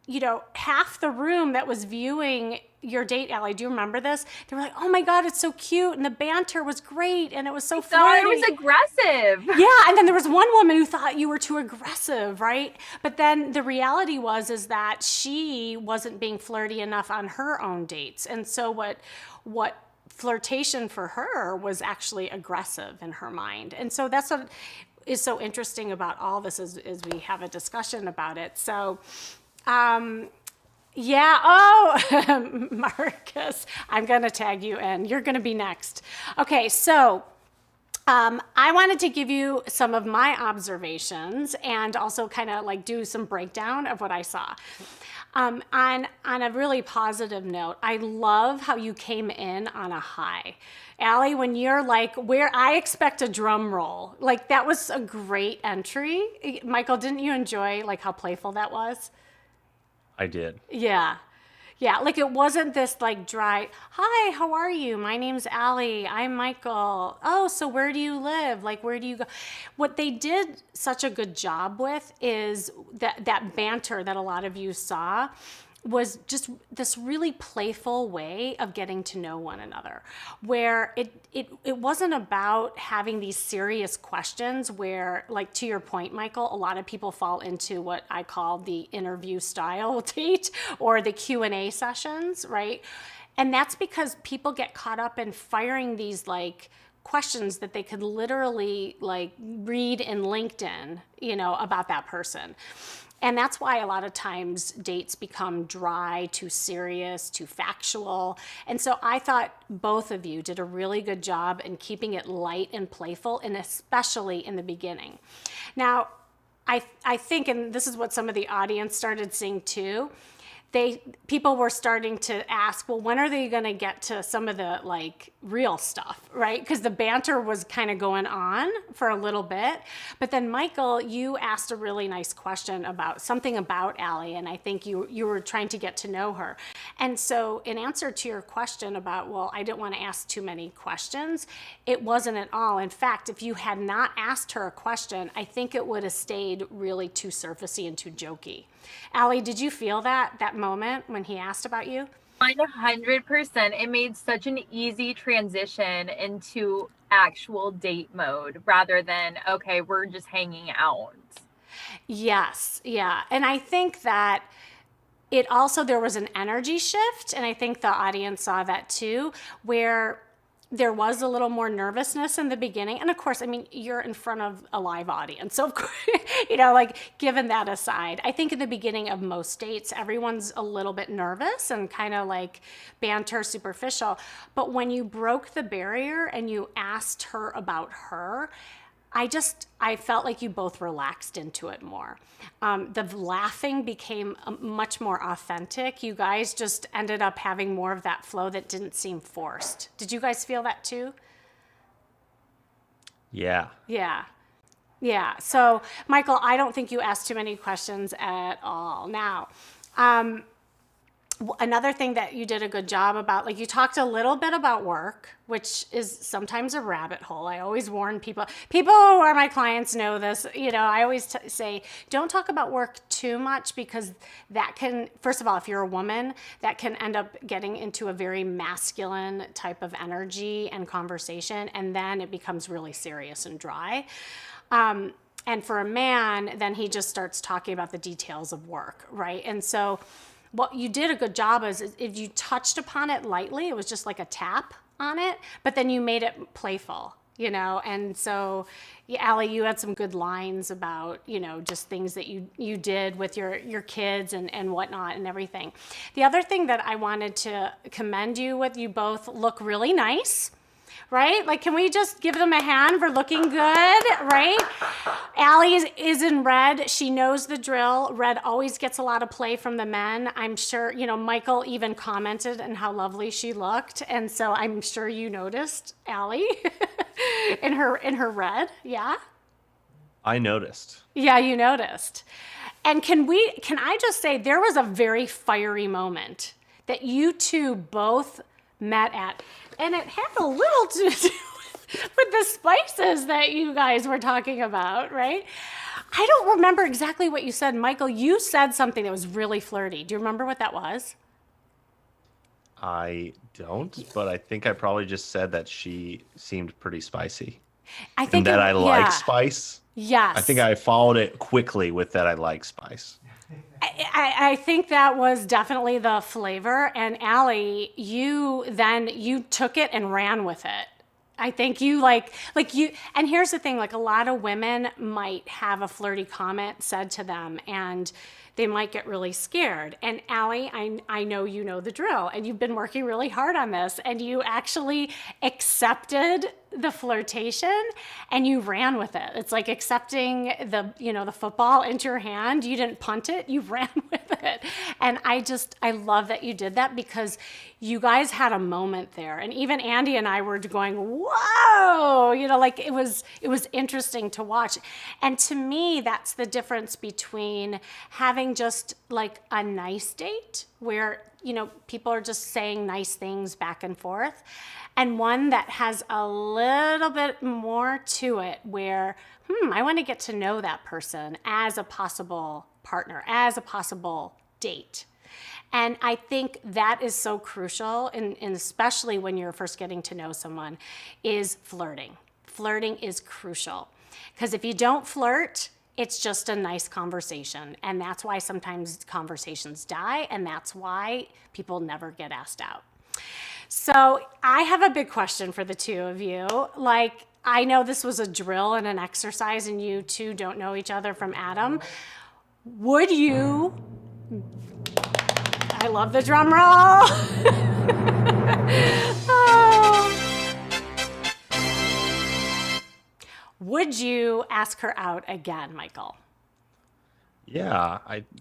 you know, half the room that was viewing your date, Allie. Do you remember this? They were like, oh my God, it's so cute. And the banter was great. And it was so funny. It was aggressive. Yeah. And then there was one woman who thought you were too aggressive, right? But then the reality is that she wasn't being flirty enough on her own dates. And so what flirtation for her was actually aggressive in her mind. And so that's what is so interesting about all this is we have a discussion about it. So, yeah. Oh, Marcus, I'm going to tag you in. You're going to be next. Okay. So, I wanted to give you some of my observations and also kind of like do some breakdown of what I saw. On a really positive note, I love how you came in on a high. Allie, when you're like, where I expect a drum roll, like that was a great entry. Michael, didn't you enjoy like how playful that was? I did. Yeah. Yeah, like it wasn't this like dry, hi, how are you? My name's Allie. I'm Michael. Oh, so where do you live? Like, where do you go? What they did such a good job with is that banter that a lot of you saw was just this really playful way of getting to know one another, where it wasn't about having these serious questions where, like, to your point, Michael, a lot of people fall into what I call the interview style date or the Q&A sessions, right? And that's because people get caught up in firing these like questions that they could literally like read in LinkedIn, about that person. And that's why a lot of times dates become dry, too serious, too factual. And so I thought both of you did a really good job in keeping it light and playful, and especially in the beginning. Now, I think, and this is what some of the audience started seeing too, people were starting to ask, well, when are they going to get to some of the like real stuff, right? Because the banter was kind of going on for a little bit. But then Michael, you asked a really nice question about something about Allie, and I think you were trying to get to know her. And so in answer to your question about, well, I didn't want to ask too many questions, it wasn't at all. In fact, if you had not asked her a question, I think it would have stayed really too surfacey and too jokey. Allie, did you feel that moment when he asked about you? 100%. It made such an easy transition into actual date mode rather than, okay, we're just hanging out. Yes, yeah. And I think that it also, there was an energy shift, and I think the audience saw that too, where there was a little more nervousness in the beginning. And of course, I mean, you're in front of a live audience. So of course, like given that aside, I think in the beginning of most dates, everyone's a little bit nervous and kind of like banter, superficial. But when you broke the barrier and you asked her about her, I felt like you both relaxed into it more. The laughing became much more authentic. You guys just ended up having more of that flow that didn't seem forced. Did you guys feel that too? Yeah. Yeah. So, Michael, I don't think you asked too many questions at all. Now, another thing that you did a good job about, like you talked a little bit about work, which is sometimes a rabbit hole. I always warn people who are my clients know this, I always say, don't talk about work too much, because that can, first of all, if you're a woman, that can end up getting into a very masculine type of energy and conversation. And then it becomes really serious and dry. And for a man, then he just starts talking about the details of work, right? And so what you did a good job is if you touched upon it lightly, it was just like a tap on it, but then you made it playful, and so Allie, you had some good lines about, just things that you did with your kids and whatnot and everything. The other thing that I wanted to commend you with, you both look really nice. Right? Like, can we just give them a hand for looking good, right? Allie is in red. She knows the drill. Red always gets a lot of play from the men. I'm sure, Michael even commented on how lovely she looked. And so I'm sure you noticed Allie in her red. Yeah? I noticed. Yeah, you noticed. And can I just say, there was a very fiery moment that you two both met at. And it had a little to do with the spices that you guys were talking about, right? I don't remember exactly what you said. Michael, you said something that was really flirty. Do you remember what that was? I don't, but I think I probably just said that she seemed pretty spicy. I think I like spice. Yes. I think I followed it quickly with that I like spice. I think that was definitely the flavor. And Allie, you took it and ran with it. I think you like you, and here's the thing, like a lot of women might have a flirty comment said to them and they might get really scared. And Allie, I know you know the drill, and you've been working really hard on this, and you actually accepted the flirtation and you ran with it. It's like accepting the football into your hand. You didn't punt it, you ran with it. And I love that you did that, because you guys had a moment there. And even Andy and I were going, whoa, like it was interesting to watch. And to me, that's the difference between having just like a nice date where, people are just saying nice things back and forth, and one that has a little bit more to it where, I want to get to know that person as a possible partner, as a possible date. And I think that is so crucial, and especially when you're first getting to know someone, is flirting. Flirting is crucial. Because if you don't flirt, it's just a nice conversation. And that's why sometimes conversations die, and that's why people never get asked out. So I have a big question for the two of you. Like, I know this was a drill and an exercise, and you two don't know each other from Adam. Would you, I love the drum roll. Oh. Would you ask her out again, Michael? Yeah,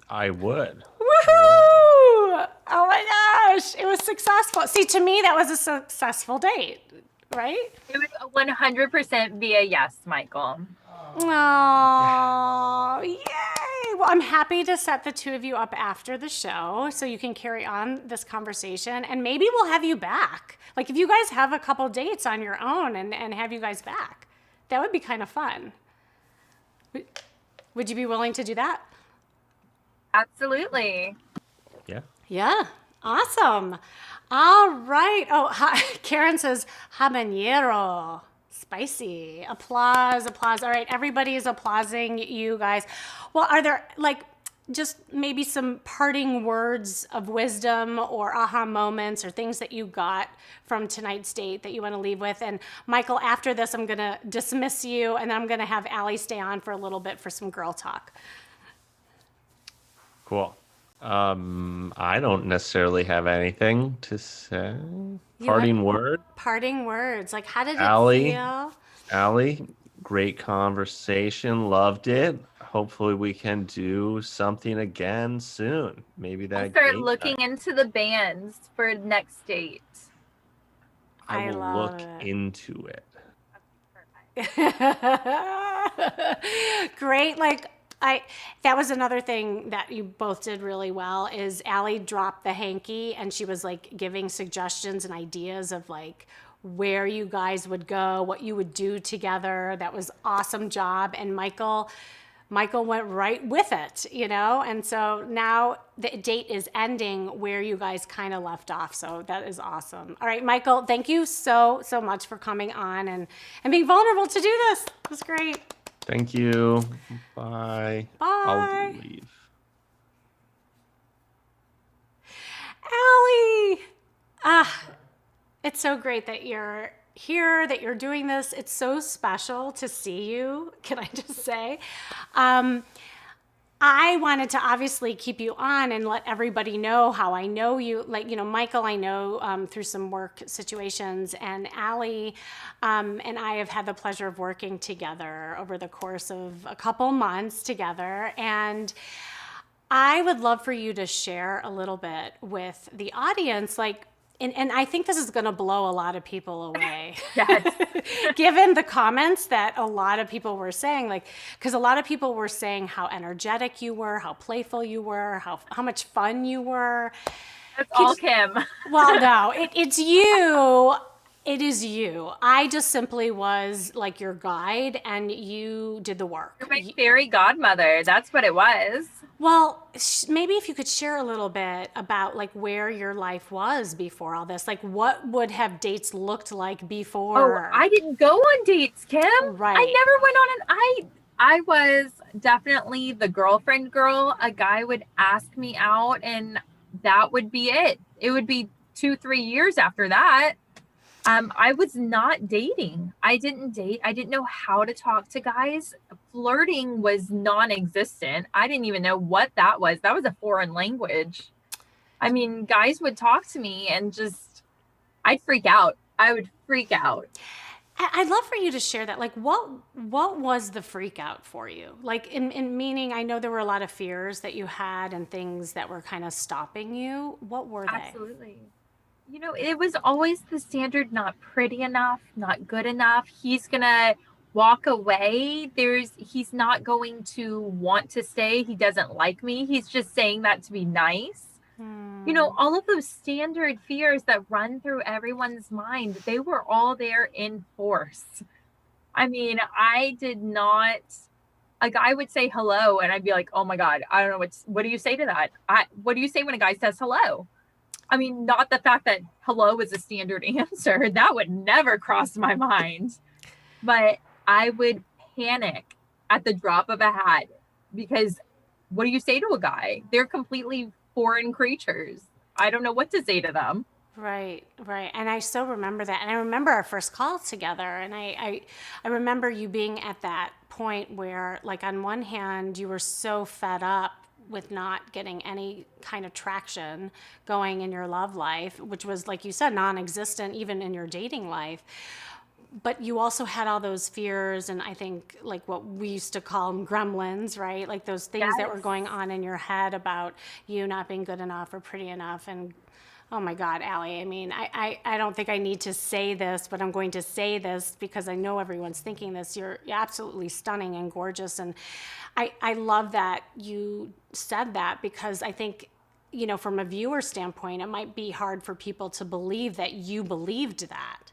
I would. Woohoo! Oh my gosh, it was successful. See, to me, that was a successful date, right? It would 100% be a yes, Michael. Oh, yay! Well, I'm happy to set the two of you up after the show so you can carry on this conversation, and maybe we'll have you back. Like, if you guys have a couple dates on your own and have you guys back, that would be kind of fun. Would you be willing to do that? Absolutely. Yeah. Yeah, awesome. All right. Oh, Karen says habanero. Spicy. Applause, applause. All right, everybody is applauding you guys. Well, are there like just maybe some parting words of wisdom or aha moments or things that you got from tonight's date that you want to leave with? And Michael, after this, I'm going to dismiss you, and then I'm going to have Allie stay on for a little bit for some girl talk. Cool. I don't necessarily have anything to say. Parting word? Parting words. Like, how did it feel? Allie, great conversation. Loved it. Hopefully we can do something again soon. Maybe that. I'll start looking into the bands for next date. I will look into it. Great. Like, that was another thing that you both did really well is Allie dropped the hanky, and she was like giving suggestions and ideas of like where you guys would go, what you would do together. That was awesome job. And Michael went right with it, you know? And so now the date is ending where you guys kind of left off. So that is awesome. All right, Michael, thank you so much for coming on and being vulnerable to do this. It was great. Thank you. Bye. Bye. I'll leave. Allie! It's so great that you're here, that you're doing this. It's so special to see you, can I just say? I wanted to obviously keep you on and let everybody know how I know you. Like, you know, Michael, I know through some work situations, and Allie and I have had the pleasure of working together over the course of a couple months together. And I would love for you to share a little bit with the audience, like, and I think this is going to blow a lot of people away. Yes. Given the comments that a lot of people were saying, like, because a lot of people were saying how energetic you were, how playful you were, how much fun you were. That's all Kim. Well, no, it's you. It is you. I just simply was like your guide, and you did the work. You're my fairy godmother. That's what it was. Well, maybe if you could share a little bit about like where your life was before all this, like what would have dates looked like before? Oh, I didn't go on dates, Kim. Right. I never went on I was definitely the girlfriend girl. A guy would ask me out, and that would be it. It would be 2-3 years after that. I was not dating. I didn't date. I didn't know how to talk to guys. Flirting was non-existent. I didn't even know what that was. That was a foreign language. I mean, guys would talk to me and just, I'd freak out. I would freak out. I'd love for you to share that. Like, what was the freak out for you? Like, in meaning, I know there were a lot of fears that you had and things that were kind of stopping you. What were they? Absolutely. You know, it was always the standard, not pretty enough, not good enough. He's going to walk away. He's not going to want to stay. He doesn't like me. He's just saying that to be nice. You know, all of those standard fears that run through everyone's mind, they were all there in force. I mean, I did not a guy would say hello and I'd be like, oh my God, I don't know what do you say to that? What do you say when a guy says hello? I mean, not the fact that hello is a standard answer. That would never cross my mind. But I would panic at the drop of a hat because what do you say to a guy? They're completely foreign creatures. I don't know what to say to them. Right, right. And I so remember that. And I remember our first call together. And I remember you being at that point where, like, on one hand, you were so fed up with not getting any kind of traction going in your love life, which was, like you said, non-existent even in your dating life. But you also had all those fears, and I think, like, what we used to call them gremlins, right? Like those things that were going on in your head about you not being good enough or pretty enough. And oh my God, Allie, I mean, I don't think I need to say this, but I'm going to say this because I know everyone's thinking this. You're absolutely stunning and gorgeous. And I love that you said that, because I think, you know, from a viewer standpoint, it might be hard for people to believe that you believed that.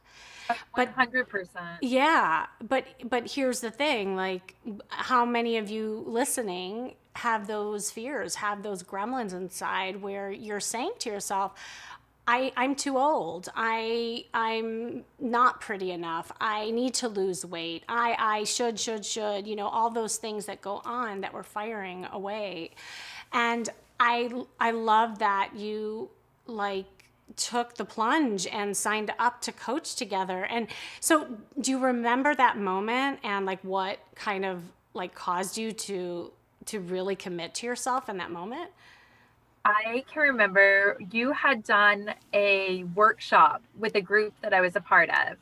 100%. Yeah, but here's the thing, like, how many of you listening have those fears, have those gremlins inside where you're saying to yourself, I'm too old. I'm not pretty enough. I need to lose weight. I should, you know, all those things that go on that we're firing away. And I love that you, like, took the plunge and signed up to coach together. And so do you remember that moment and, like, what kind of, like, caused you to really commit to yourself in that moment? I can remember you had done a workshop with a group that I was a part of.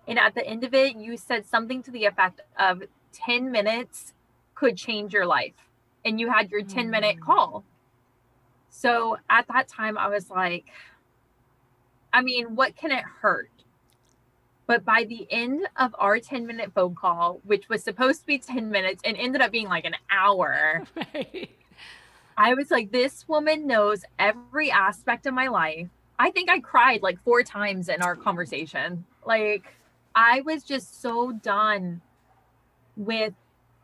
And at the end of it, you said something to the effect of 10 minutes could change your life. And you had your 10-minute call. So at that time, I was like, I mean, what can it hurt? But by the end of our 10-minute phone call, which was supposed to be 10 minutes and ended up being like an hour, Right. I was like, this woman knows every aspect of my life. I think I cried like 4 times in our conversation. Like, I was just so done with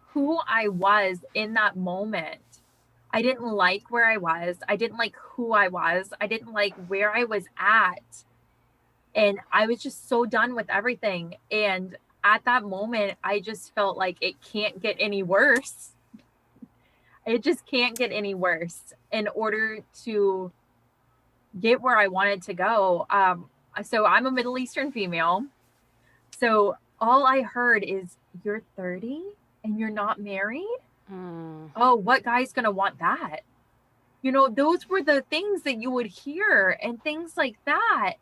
who I was in that moment. I didn't like where I was. I didn't like who I was. I didn't like where I was at. And I was just so done with everything. And at that moment, I just felt like it can't get any worse. It just can't get any worse in order to get where I wanted to go. So I'm a Middle Eastern female. So all I heard is, you're 30 and you're not married? Oh, what guy's going to want that? You know, those were the things that you would hear and things like that.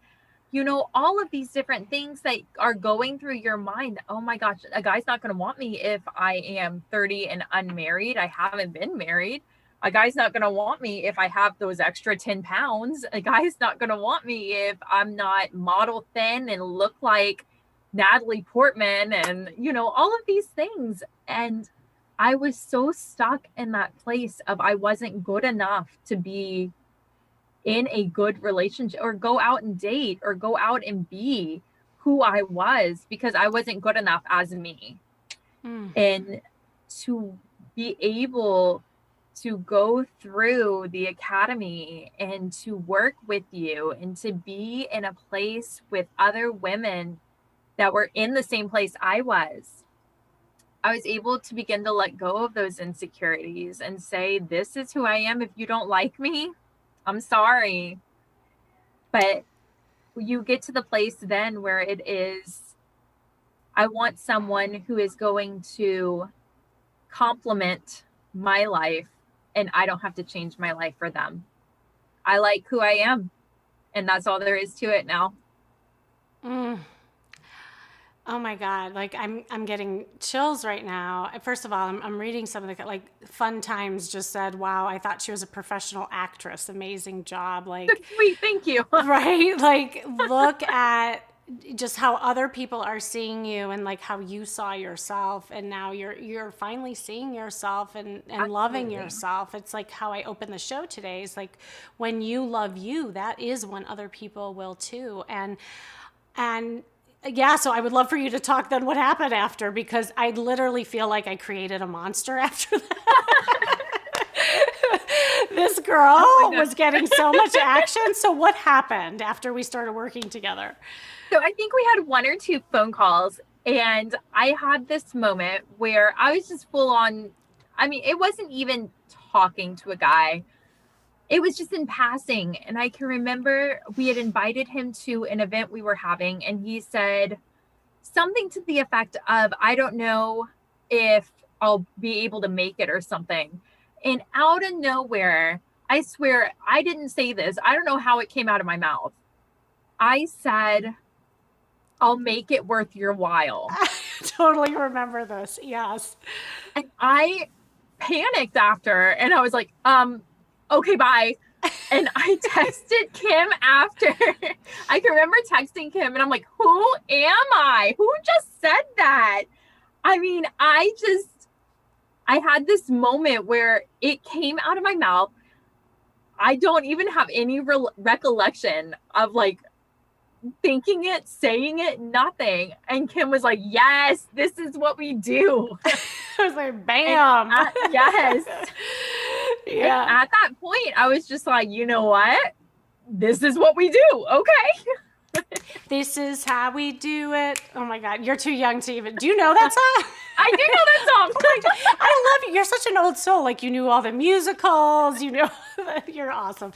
You know, all of these different things that are going through your mind. Oh my gosh, a guy's not going to want me if I am 30 and unmarried. I haven't been married. A guy's not going to want me if I have those extra 10 pounds. A guy's not going to want me if I'm not model thin and look like Natalie Portman and, you know, all of these things. And I was so stuck in that place of I wasn't good enough to be in a good relationship or go out and date or go out and be who I was, because I wasn't good enough as me. And to be able to go through the academy and to work with you and to be in a place with other women that were in the same place I was able to begin to let go of those insecurities and say, this is who I am. If you don't like me, I'm sorry. But you get to the place then where it is, I want someone who is going to complement my life and I don't have to change my life for them. I like who I am. And that's all there is to it now. Oh my God, like I'm getting chills right now. First of all, I'm reading some of the, like, Fun Times just said, wow, I thought she was a professional actress. Amazing job. Like, Sweet, thank you. right? Like, look at just how other people are seeing you and, like, how you saw yourself, and now you're finally seeing yourself and loving yourself. It's like how I opened the show today. It's like, when you love you, that is when other people will too. And Yeah, so I would love for you to talk then what happened after, because I literally feel like I created a monster after that. This girl was getting so much action. So what happened after we started working together? So I think we had 1 or 2 phone calls, and I had this moment where I was just full on. I mean, it wasn't even talking to a guy. It was just in passing. And I can remember we had invited him to an event we were having, and he said something to the effect of, I don't know if I'll be able to make it or something. And out of nowhere, I swear I didn't say this. I don't know how it came out of my mouth. I said, I'll make it worth your while. I totally remember this. Yes. And I panicked after, and I was like, okay, bye. And I texted Kim after. I can remember texting Kim, and I'm like, who am I? Who just said that? I mean, I had this moment where it came out of my mouth. I don't even have any recollection of like thinking it, saying it, nothing. And Kim was like, yes, this is what we do. I was like, bam. Yes. Yeah. And at that point, I was just like, you know what? This is what we do. Okay. This is how we do it. Oh my God. You're too young to even. Do you know that song? I do know that song. Oh my God. I love you. You're such an old soul. Like you knew all the musicals. You know, you're awesome.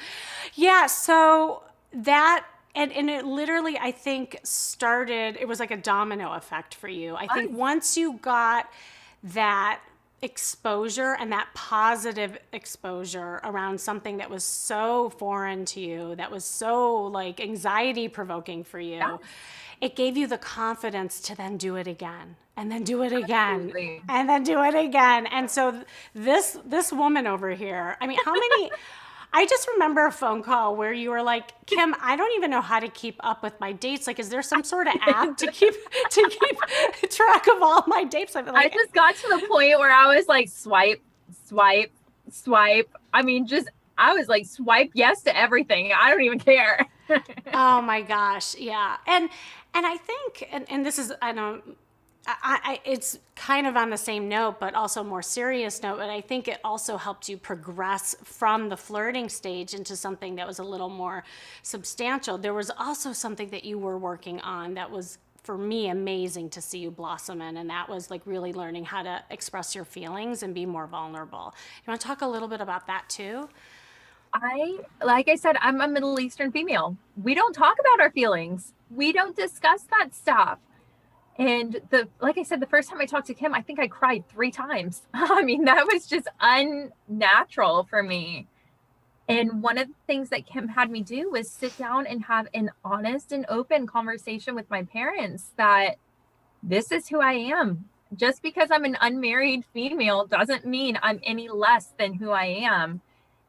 Yeah. So that. And it literally, I think, started, it was like a domino effect for you. I think once you got that exposure and that positive exposure around something that was so foreign to you, that was so like anxiety provoking for you, it gave you the confidence to then do it again and then do it again and then do it again. And so this woman over here, I mean, how many... I just remember a phone call where you were like, Kim, I don't even know how to keep up with my dates. Like, is there some sort of app to keep track of all my dates? Like, I just got to the point where I was like, swipe, swipe, swipe. I mean, I was like, swipe yes to everything. I don't even care. Oh my gosh. Yeah. And I think, and this is, it's kind of on the same note, but also more serious note. But I think it also helped you progress from the flirting stage into something that was a little more substantial. There was also something that you were working on that was, for me, amazing to see you blossom in. And that was like really learning how to express your feelings and be more vulnerable. You want to talk a little bit about that too? Like I said, I'm a Middle Eastern female. We don't talk about our feelings. We don't discuss that stuff. And like I said, the first time I talked to Kim, I think I cried 3 times. I mean, that was just unnatural for me. And one of the things that Kim had me do was sit down and have an honest and open conversation with my parents that this is who I am. Just because I'm an unmarried female doesn't mean I'm any less than who I am.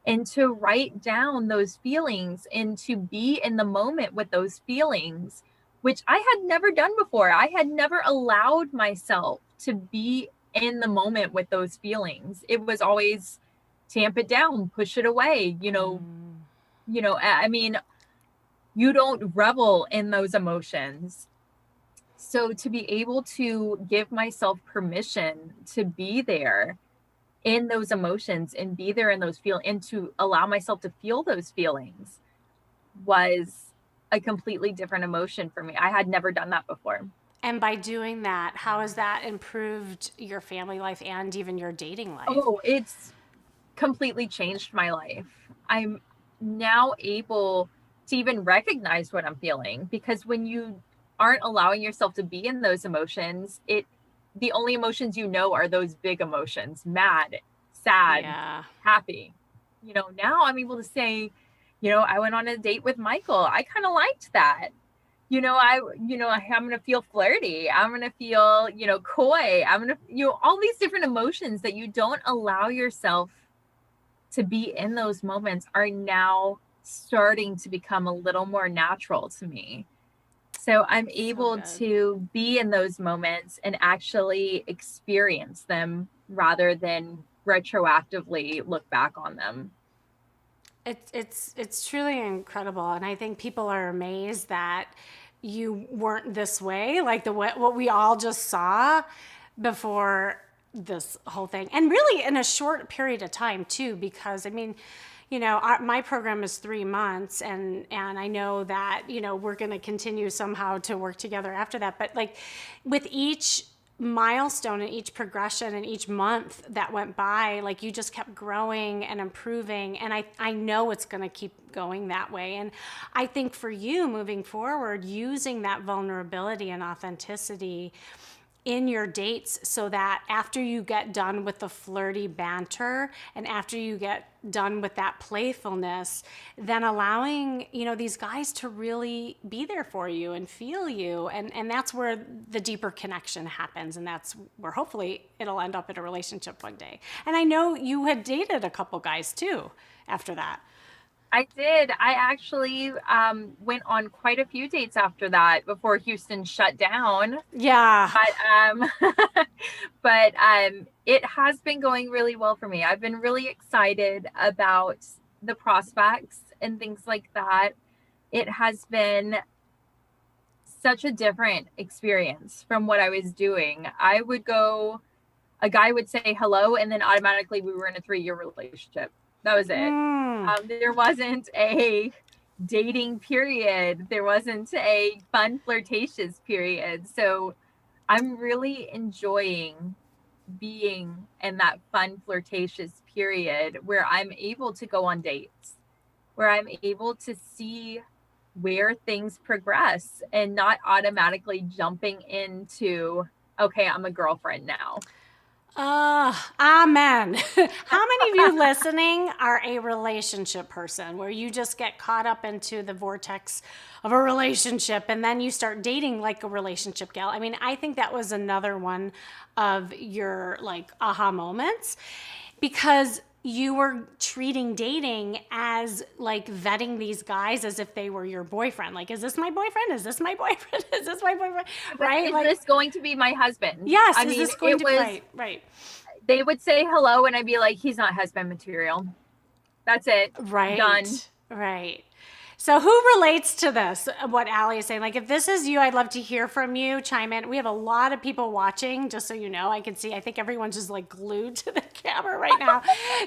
And to write down those feelings and to be in the moment with those feelings, which I had never done before. I had never allowed myself to be in the moment with those feelings. It was always tamp it down, push it away, I mean, you don't revel in those emotions. So to be able to give myself permission to be there in those emotions and be there in those feelings and to allow myself to feel those feelings was a completely different emotion for me. I had never done that before. And by doing that, how has that improved your family life and even your dating life? Oh, it's completely changed my life. I'm now able to even recognize what I'm feeling, because when you aren't allowing yourself to be in those emotions, the only emotions you know are those big emotions: mad, sad, happy. Now I'm able to say, I went on a date with Michael. I kind of liked that. I'm going to feel flirty. I'm going to feel, coy. I'm going to, all these different emotions that you don't allow yourself to be in those moments are now starting to become a little more natural to me. So I'm able to be in those moments and actually experience them rather than retroactively look back on them. It's truly incredible. And I think people are amazed that you weren't this way, like what we all just saw before this whole thing. And really in a short period of time too, because I mean, you know, my program is 3 months, and I know that, you know, we're going to continue somehow to work together after that. But like with each milestone and each progression and each month that went by, like you just kept growing and improving. And I know it's going to keep going that way. And I think for you moving forward, using that vulnerability and authenticity in your dates, so that after you get done with the flirty banter and after you get done with that playfulness, then allowing, you know, these guys to really be there for you and feel you. And that's where the deeper connection happens. And that's where hopefully it'll end up in a relationship one day. And I know you had dated a couple guys too after that. I did. I actually went on quite a few dates after that before Houston shut down. Yeah. But it has been going really well for me. I've been really excited about the prospects and things like that. It has been such a different experience from what I was doing. I would go, a guy would say hello, and then automatically we were in a 3-year relationship. That was it. There wasn't a dating period. There wasn't a fun flirtatious period. So I'm really enjoying being in that fun flirtatious period where I'm able to go on dates, where I'm able to see where things progress and not automatically jumping into, okay, I'm a girlfriend now. Amen. How many of you listening are a relationship person where you just get caught up into the vortex of a relationship and then you start dating like a relationship gal? I mean, I think that was another one of your like aha moments, because you were treating dating as like vetting these guys as if they were your boyfriend. Like, is this my boyfriend? Is this my boyfriend? Is this my boyfriend? Right? Is like, this going to be my husband? Yes. I mean, this going to be right? They would say hello and I'd be like, he's not husband material. That's it. Right. Done. Right. So who relates to this, what Allie is saying? Like, if this is you, I'd love to hear from you. Chime in. We have a lot of people watching, just so you know. I can see, I think everyone's just like glued to the camera right now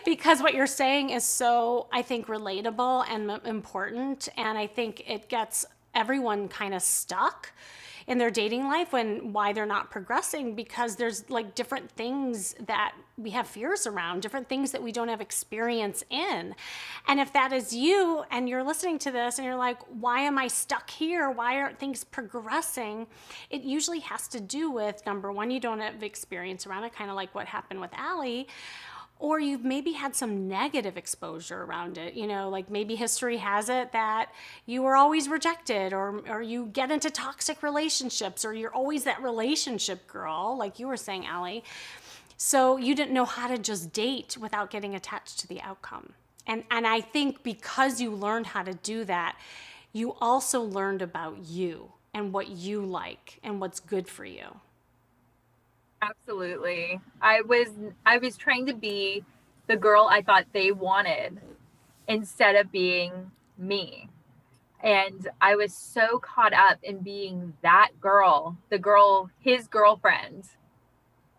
because what you're saying is so, I think, relatable and important. And I think it gets everyone kind of stuck in their dating life why they're not progressing, because there's like different things that we have fears around, different things that we don't have experience in. And if that is you and you're listening to this and you're like, why am I stuck here? Why aren't things progressing? It usually has to do with, number one, you don't have experience around it, kind of like what happened with Allie. Or you've maybe had some negative exposure around it. You know, like maybe history has it that you were always rejected, or you get into toxic relationships, or you're always that relationship girl, like you were saying, Allie. So you didn't know how to just date without getting attached to the outcome. And I think because you learned how to do that, you also learned about you and what you like and what's good for you. Absolutely. I was trying to be the girl I thought they wanted instead of being me. And I was so caught up in being that girl, his girlfriend,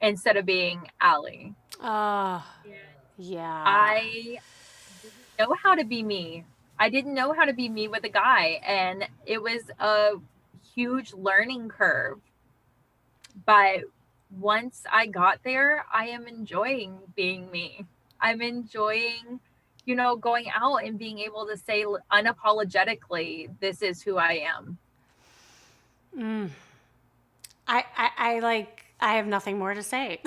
instead of being Allie. Yeah. I didn't know how to be me. I didn't know how to be me with a guy. And it was a huge learning curve. But once I got there, I am enjoying being me. I'm enjoying, going out and being able to say unapologetically, this is who I am. I have nothing more to say.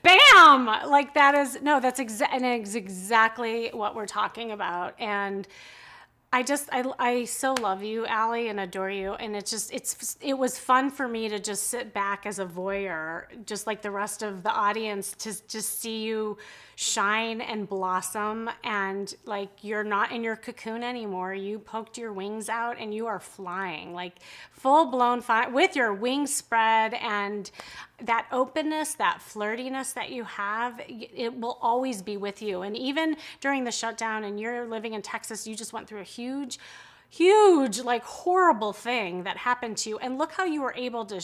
Bam! Like that's exactly what we're talking about. And I so love you, Allie, and adore you. And it was fun for me to just sit back as a voyeur, just like the rest of the audience, to just see you shine and blossom. And like, you're not in your cocoon anymore. You poked your wings out and you are flying, like full blown fire with your wings spread, and that openness, that flirtiness that you have, it will always be with you. And even during the shutdown, and you're living in Texas, you just went through a huge huge, like horrible thing that happened to you. And look how you were able to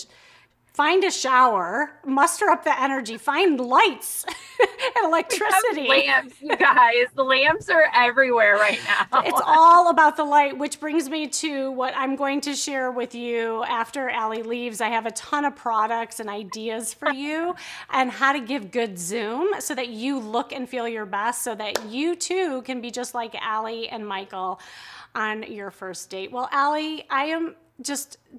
find a shower, muster up the energy, find lights and electricity. Lamps, you guys. The lamps are everywhere right now. It's all about the light, which brings me to what I'm going to share with you after Allie leaves. I have a ton of products and ideas for you and how to give good Zoom so that you look and feel your best so that you too can be just like Allie and Michael on your first date. Well, Allie,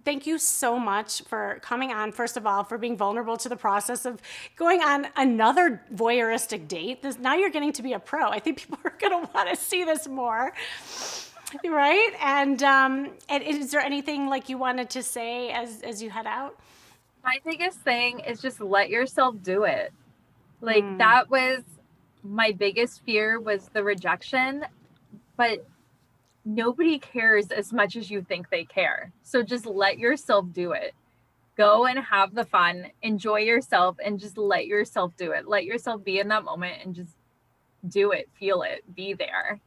thank you so much for coming on. First of all, for being vulnerable to the process of going on another voyeuristic date. Now you're getting to be a pro. I think people are going to want to see this more, right? And is there anything like you wanted to say as you head out? My biggest thing is just let yourself do it. Like that was my biggest fear, was the rejection, but nobody cares as much as you think they care. So just let yourself do it. Go and have the fun, enjoy yourself, and just let yourself do it. Let yourself be in that moment and just do it, feel it, be there.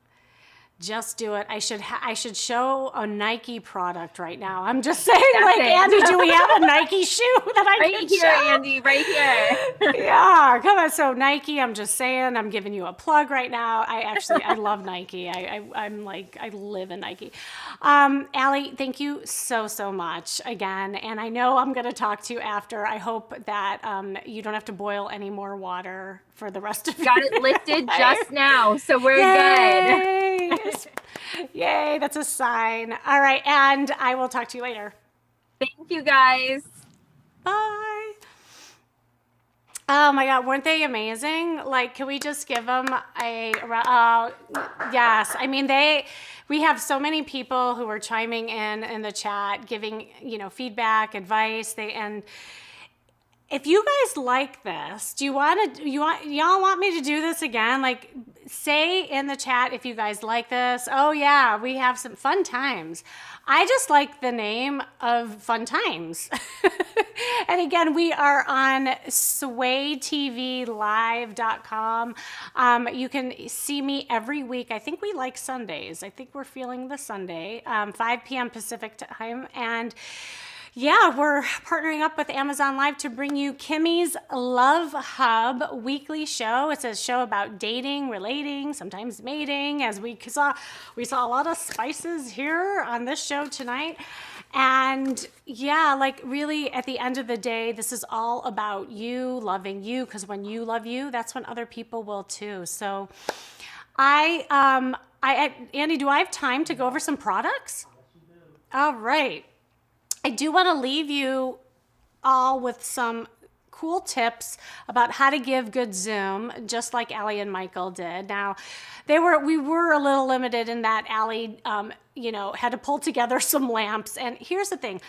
Just do it. I should show a Nike product right now. I'm just saying, like, Andy, do we have a Nike shoe that I can show? Right here, Andy, right here. Yeah, come on. So Nike, I'm just saying, I'm giving you a plug right now. I love Nike. I'm like, I live in Nike. Allie, thank you so much again. And I know I'm going to talk to you after. I hope that you don't have to boil any more water for the rest of Got it lifted just now, so we're good. Yay, that's a sign. All right, and I will talk to you later. Thank you, guys. Bye. Oh my God, weren't they amazing? Like, can we just give them yes. I mean, we have so many people who are chiming in the chat, giving, feedback, advice. And if you guys like this, y'all want me to do this again? Like, say in the chat if you guys like this. Oh yeah, we have some fun times. I just like the name of Fun Times. And again, we are on swaytvlive.com. You can see me every week. I think we like Sundays. I think we're feeling the Sunday, 5 p.m. Pacific time. And yeah, we're partnering up with Amazon Live to bring you Kimmy's Love Hub weekly show. It's a show about dating, relating, sometimes mating, as we saw a lot of spices here on this show tonight. And yeah, like really at the end of the day, this is all about you loving you, because when you love you, that's when other people will too. So Andy, do I have time to go over some products? All right. I do want to leave you all with some cool tips about how to give good Zoom, just like Allie and Michael did. Now, we were a little limited in that Allie, had to pull together some lamps. And here's the thing.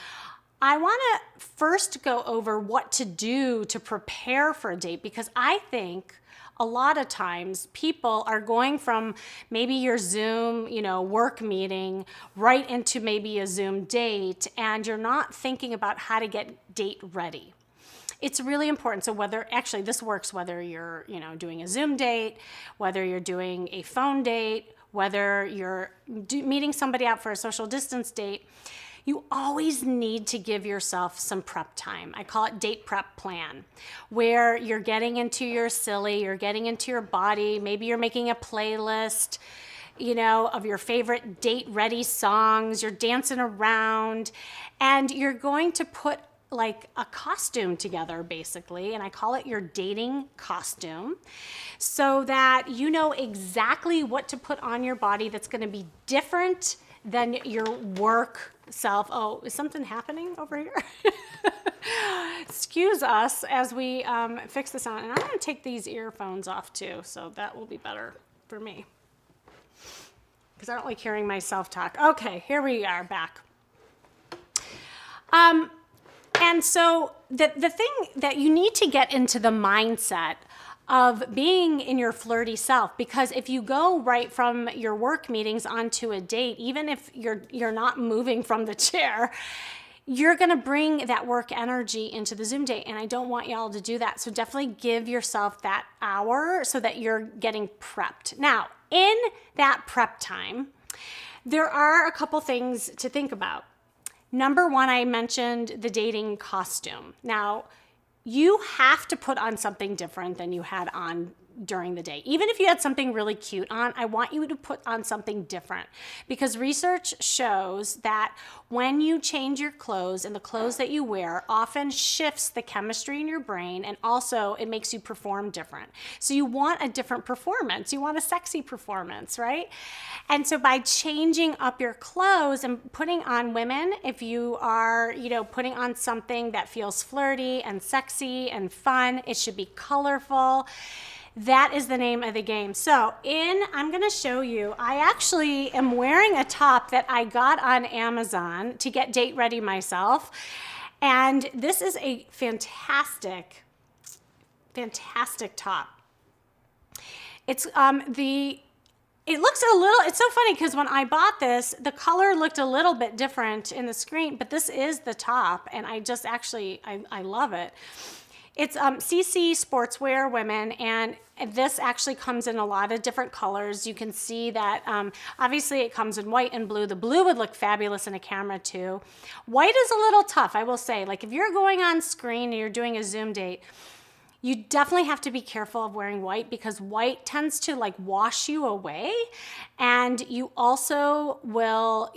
I want to first go over what to do to prepare for a date, because I think a lot of times people are going from maybe your Zoom, work meeting right into maybe a Zoom date, and you're not thinking about how to get date ready. It's really important. So this works whether you're, doing a Zoom date, whether you're doing a phone date, whether you're meeting somebody out for a social distance date. You always need to give yourself some prep time. I call it date prep plan, where you're getting into your silly, you're getting into your body. Maybe you're making a playlist, of your favorite date ready songs. You're dancing around, and you're going to put like a costume together, basically. And I call it your dating costume, so that you know exactly what to put on your body that's going to be different than your work self. Oh, is something happening over here? Excuse us as we fix this on. And I'm going to take these earphones off too, so that will be better for me, because I don't like hearing myself talk. Okay, here we are back. And so the thing that you need to get into the mindset of being in your flirty self, because if you go right from your work meetings onto a date, even if you're not moving from the chair, you're going to bring that work energy into the Zoom date, and I don't want y'all to do that. So definitely give yourself that hour so that you're getting prepped. Now, in that prep time, There are a couple things to think about. Number one, I mentioned the dating costume. Now, you have to put on something different than you had on during the day. Even if you had something really cute on, I want you to put on something different, because research shows that when you change your clothes, and the clothes that you wear often shifts the chemistry in your brain, and also it makes you perform different. So you want a different performance. You want a sexy performance, right? And so by changing up your clothes and putting on, women, if you are, putting on something that feels flirty and sexy and fun, it should be colorful. That is the name of the game. So I'm gonna show you, I actually am wearing a top that I got on Amazon to get date ready myself. And this is a fantastic, fantastic top. It looks a little, it's so funny because when I bought this, the color looked a little bit different in the screen, but this is the top, and I just actually, I love it. It's CC Sportswear Women, and this actually comes in a lot of different colors. You can see that obviously it comes in white and blue. The blue would look fabulous in a camera too. White is a little tough, I will say. Like if you're going on screen and you're doing a Zoom date, you definitely have to be careful of wearing white, because white tends to like wash you away. And you also will,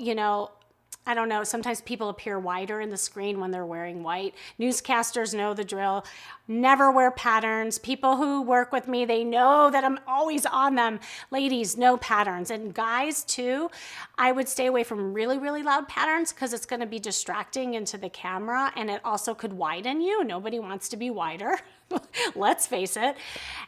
I don't know, sometimes people appear wider in the screen when they're wearing white. Newscasters know the drill. Never wear patterns. People who work with me, they know that I'm always on them. Ladies, no patterns. And guys too, I would stay away from really, really loud patterns, because it's gonna be distracting into the camera, and it also could widen you. Nobody wants to be wider. Let's face it.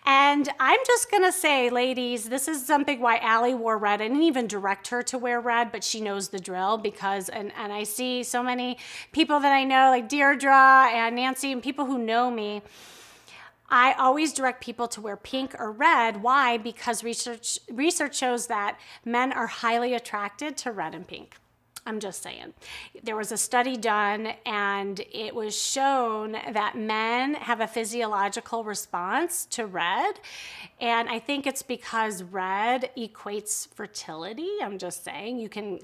And I'm just gonna say, ladies, this is something why Allie wore red. I didn't even direct her to wear red, but she knows the drill, because, and I see so many people that I know, like Deirdre and Nancy, and people who know me, I always direct people to wear pink or red. Why? Because research shows that men are highly attracted to red and pink. I'm just saying. There was a study done, and it was shown that men have a physiological response to red. And I think it's because red equates fertility. I'm just saying. You can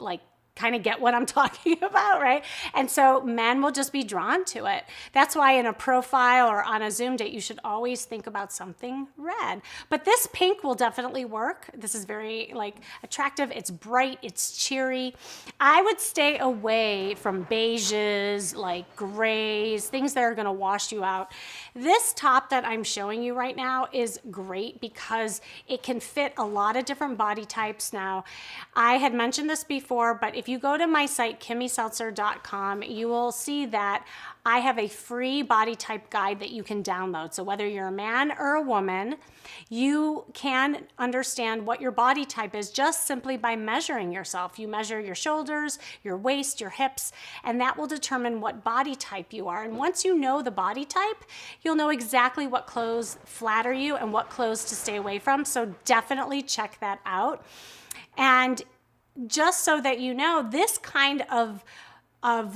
kind of get what I'm talking about, right? And so men will just be drawn to it. That's why in a profile or on a Zoom date, you should always think about something red. But this pink will definitely work. This is very attractive. It's bright, it's cheery. I would stay away from beiges, like grays, things that are gonna wash you out. This top that I'm showing you right now is great because it can fit a lot of different body types now. I had mentioned this before, but if you go to my site, kimmyseltzer.com, you will see that I have a free body type guide that you can download. So whether you're a man or a woman, you can understand what your body type is just simply by measuring yourself. You measure your shoulders, your waist, your hips, and that will determine what body type you are. And once you know the body type, you'll know exactly what clothes flatter you and what clothes to stay away from. So definitely check that out. And just so that you know, this kind of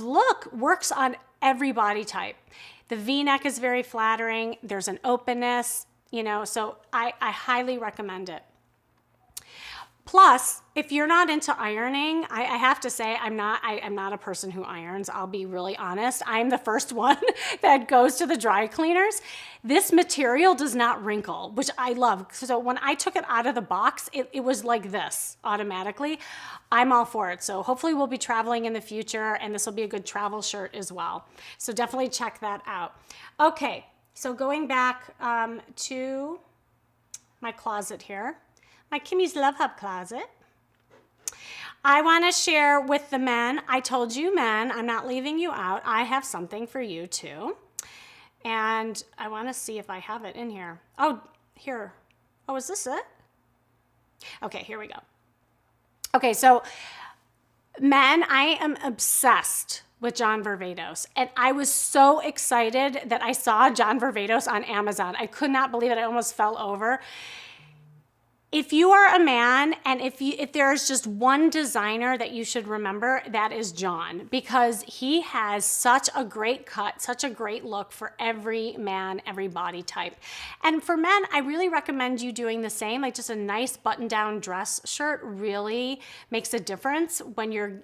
look works on every body type. The V-neck is very flattering. There's an openness, so I highly recommend it. Plus, if you're not into ironing, I have to say I'm not a person who irons. I'll be really honest. I'm the first one that goes to the dry cleaners. This material does not wrinkle, which I love. So when I took it out of the box, it was like this automatically. I'm all for it. So hopefully we'll be traveling in the future, and this will be a good travel shirt as well. So definitely check that out. Okay, so going back to my closet here. My Kimmy's Love Hub closet. I want to share with the men. I told you, men, I'm not leaving you out. I have something for you too. And I want to see if I have it in here. Oh, here. Oh, is this it? Okay, here we go. Okay, so men, I am obsessed with John Varvatos. And I was so excited that I saw John Varvatos on Amazon. I could not believe it. I almost fell over. If you are a man, and if there's just one designer that you should remember, that is John, because he has such a great cut, such a great look for every man, every body type. And for men, I really recommend you doing the same. Like just a nice button-down dress shirt really makes a difference when you're,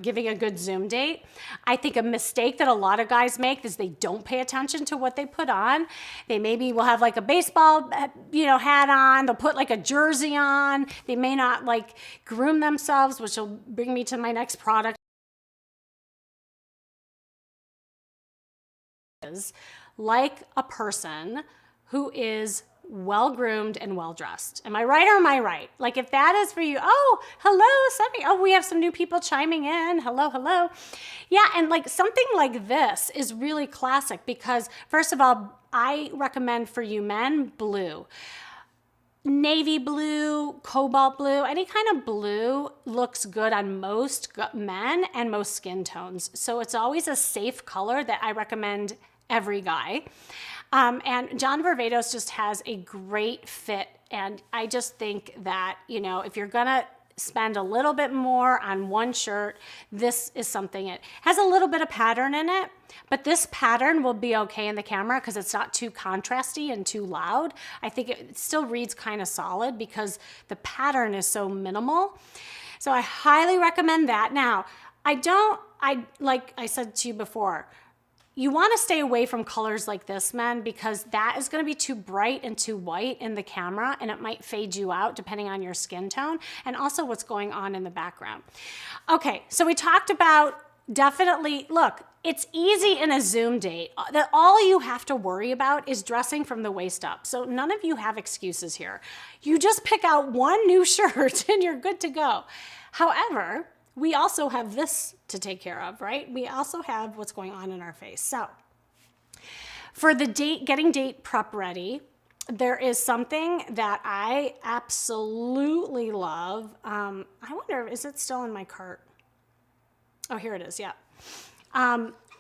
giving a good Zoom date. I think a mistake that a lot of guys make is they don't pay attention to what they put on. They maybe will have like a baseball, hat on. They'll put like a jersey on. They may not like groom themselves, which will bring me to my next product. Is like a person who is well-groomed and well-dressed. Am I right or am I right? Like if that is for you, oh, hello, Sunny. Oh, we have some new people chiming in. Hello, hello. Yeah, and like something like this is really classic because first of all, I recommend for you men, blue. Navy blue, cobalt blue, any kind of blue looks good on most men and most skin tones. So it's always a safe color that I recommend every guy. And John Varvatos just has a great fit. And I just think that, if you're gonna spend a little bit more on one shirt, this is something. It has a little bit of pattern in it, but this pattern will be okay in the camera because it's not too contrasty and too loud. I think it still reads kind of solid because the pattern is so minimal. So I highly recommend that. Now, like I said to you before, you want to stay away from colors like this, men, because that is going to be too bright and too white in the camera, and it might fade you out depending on your skin tone and also what's going on in the background. Okay, so we talked about definitely, look, it's easy in a Zoom date. That all you have to worry about is dressing from the waist up. So none of you have excuses here. You just pick out one new shirt and you're good to go. However, we also have this to take care of, right? We also have what's going on in our face. So for the getting date prep ready, there is something that I absolutely love. I wonder, is it still in my cart? Oh, here it is, yeah.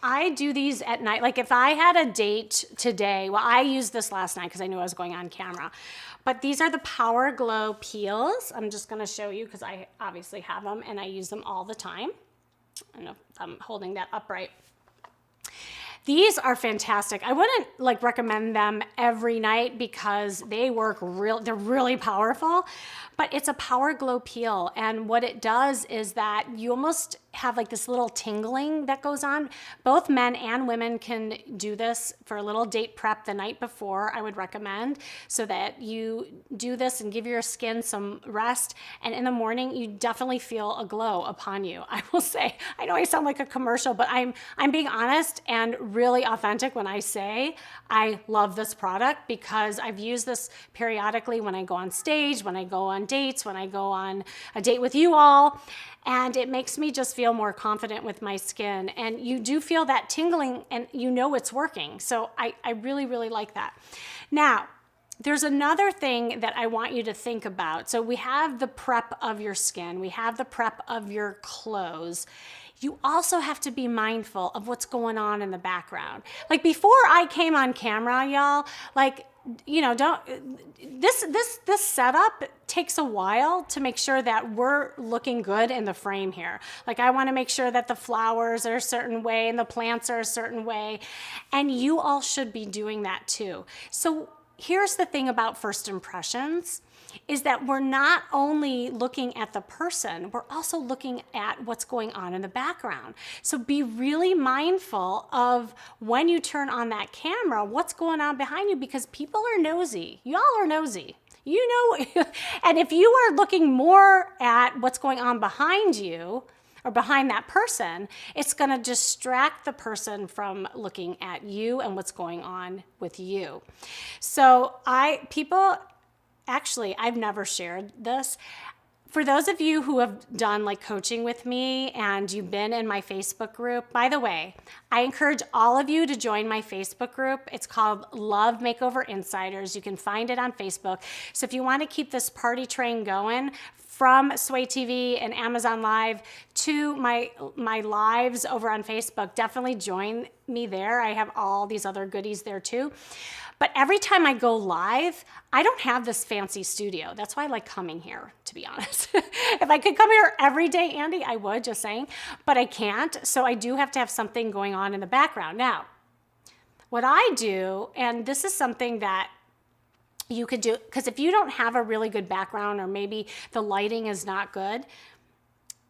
I do these at night. Like if I had a date today, well, I used this last night because I knew I was going on camera. But these are the Power Glow peels. I'm just gonna show you because I obviously have them and I use them all the time. I don't know if I'm holding that upright. These are fantastic. I wouldn't recommend them every night because they work they're really powerful, but it's a Power Glow peel. And what it does is that you almost have like this little tingling that goes on. Both men and women can do this for a little date prep the night before, I would recommend, so that you do this and give your skin some rest. And in the morning, you definitely feel a glow upon you. I will say, I know I sound like a commercial, but I'm being honest and really authentic when I say I love this product because I've used this periodically when I go on stage, when I go on dates, when I go on a date with you all. And it makes me just feel more confident with my skin. And you do feel that tingling and it's working. So I really, really like that. Now, there's another thing that I want you to think about. So we have the prep of your skin. We have the prep of your clothes. You also have to be mindful of what's going on in the background. Like before I came on camera, y'all, this setup takes a while to make sure that we're looking good in the frame here. Like I want to make sure that the flowers are a certain way and the plants are a certain way. And you all should be doing that too. So here's the thing about first impressions is that we're not only looking at the person, we're also looking at what's going on in the background. So be really mindful of when you turn on that camera, what's going on behind you, because people are nosy. Y'all are nosy. And if you are looking more at what's going on behind you or behind that person, it's gonna distract the person from looking at you and what's going on with you. So Actually, I've never shared this. For those of you who have done coaching with me and you've been in my Facebook group, by the way, I encourage all of you to join my Facebook group. It's called Love Makeover Insiders. You can find it on Facebook. So if you want to keep this party train going, from Sway TV and Amazon Live to my lives over on Facebook, definitely join me there. I have all these other goodies there too. But every time I go live, I don't have this fancy studio. That's why I like coming here, to be honest. If I could come here every day, Andy, I would, just saying, but I can't. So I do have to have something going on in the background. Now, what I do, and this is something that you could do, because if you don't have a really good background or maybe the lighting is not good,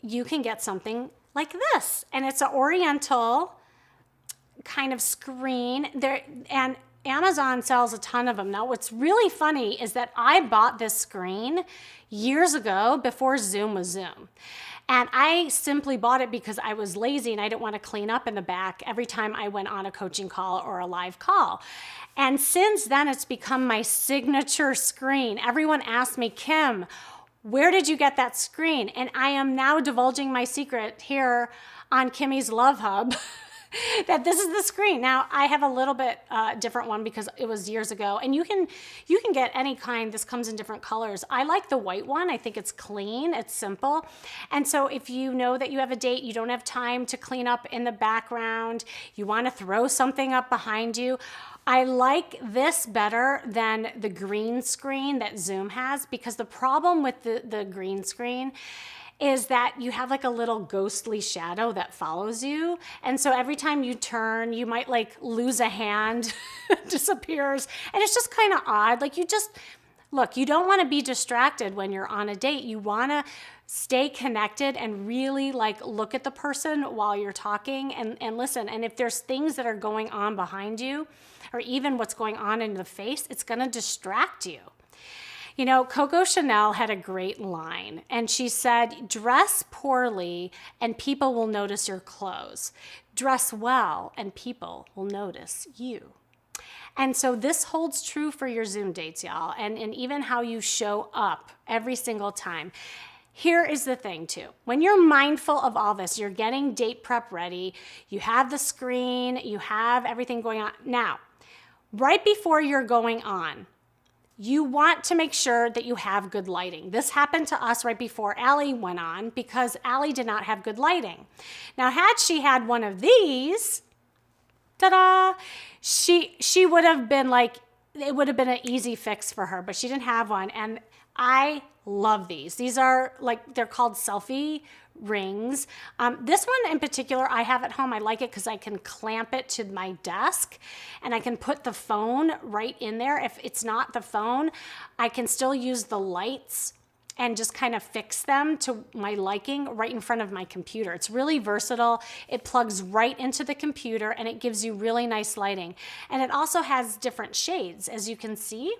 you can get something like this. And it's an oriental kind of screen there, and Amazon sells a ton of them. Now, what's really funny is that I bought this screen years ago before Zoom was Zoom. And I simply bought it because I was lazy and I didn't want to clean up in the back every time I went on a coaching call or a live call. And since then, it's become my signature screen. Everyone asks me, Kim, where did you get that screen? And I am now divulging my secret here on Kimmy's Love Hub. That this is the screen. Now, I have a little bit different one because it was years ago, and you can get any kind. This comes in different colors. I like the white one. I think it's clean, it's simple. And so if you know that you have a date, you don't have time to clean up in the background, you want to throw something up behind you, I like this better than the green screen that Zoom has, because the problem with the green screen is that you have like a little ghostly shadow that follows you. And so every time you turn, you might like lose a hand, disappears. And it's just kind of odd. Like look, you don't want to be distracted when you're on a date. You want to stay connected and really like look at the person while you're talking and listen. And if there's things that are going on behind you, or even what's going on in the face, it's gonna distract you. You know, Coco Chanel had a great line, and she said, dress poorly and people will notice your clothes. Dress well and people will notice you. And so this holds true for your Zoom dates, y'all, and even how you show up every single time. Here is the thing too. When you're mindful of all this, you're getting date prep ready, you have the screen, you have everything going on. Now, right before you're going on, you want to make sure that you have good lighting. This happened to us right before Allie went on because Allie did not have good lighting. Now, had she had one of these, ta-da, she would have been like, it would have been an easy fix for her, but she didn't have one. And I love these. These are like, they're called selfie rings. This one in particular, I have at home. I like it because I can clamp it to my desk and I can put the phone right in there. If it's not the phone, I can still use the lights and just kind of fix them to my liking right in front of my computer. It's really versatile. It plugs right into the computer and it gives you really nice lighting. And it also has different shades, as you can see.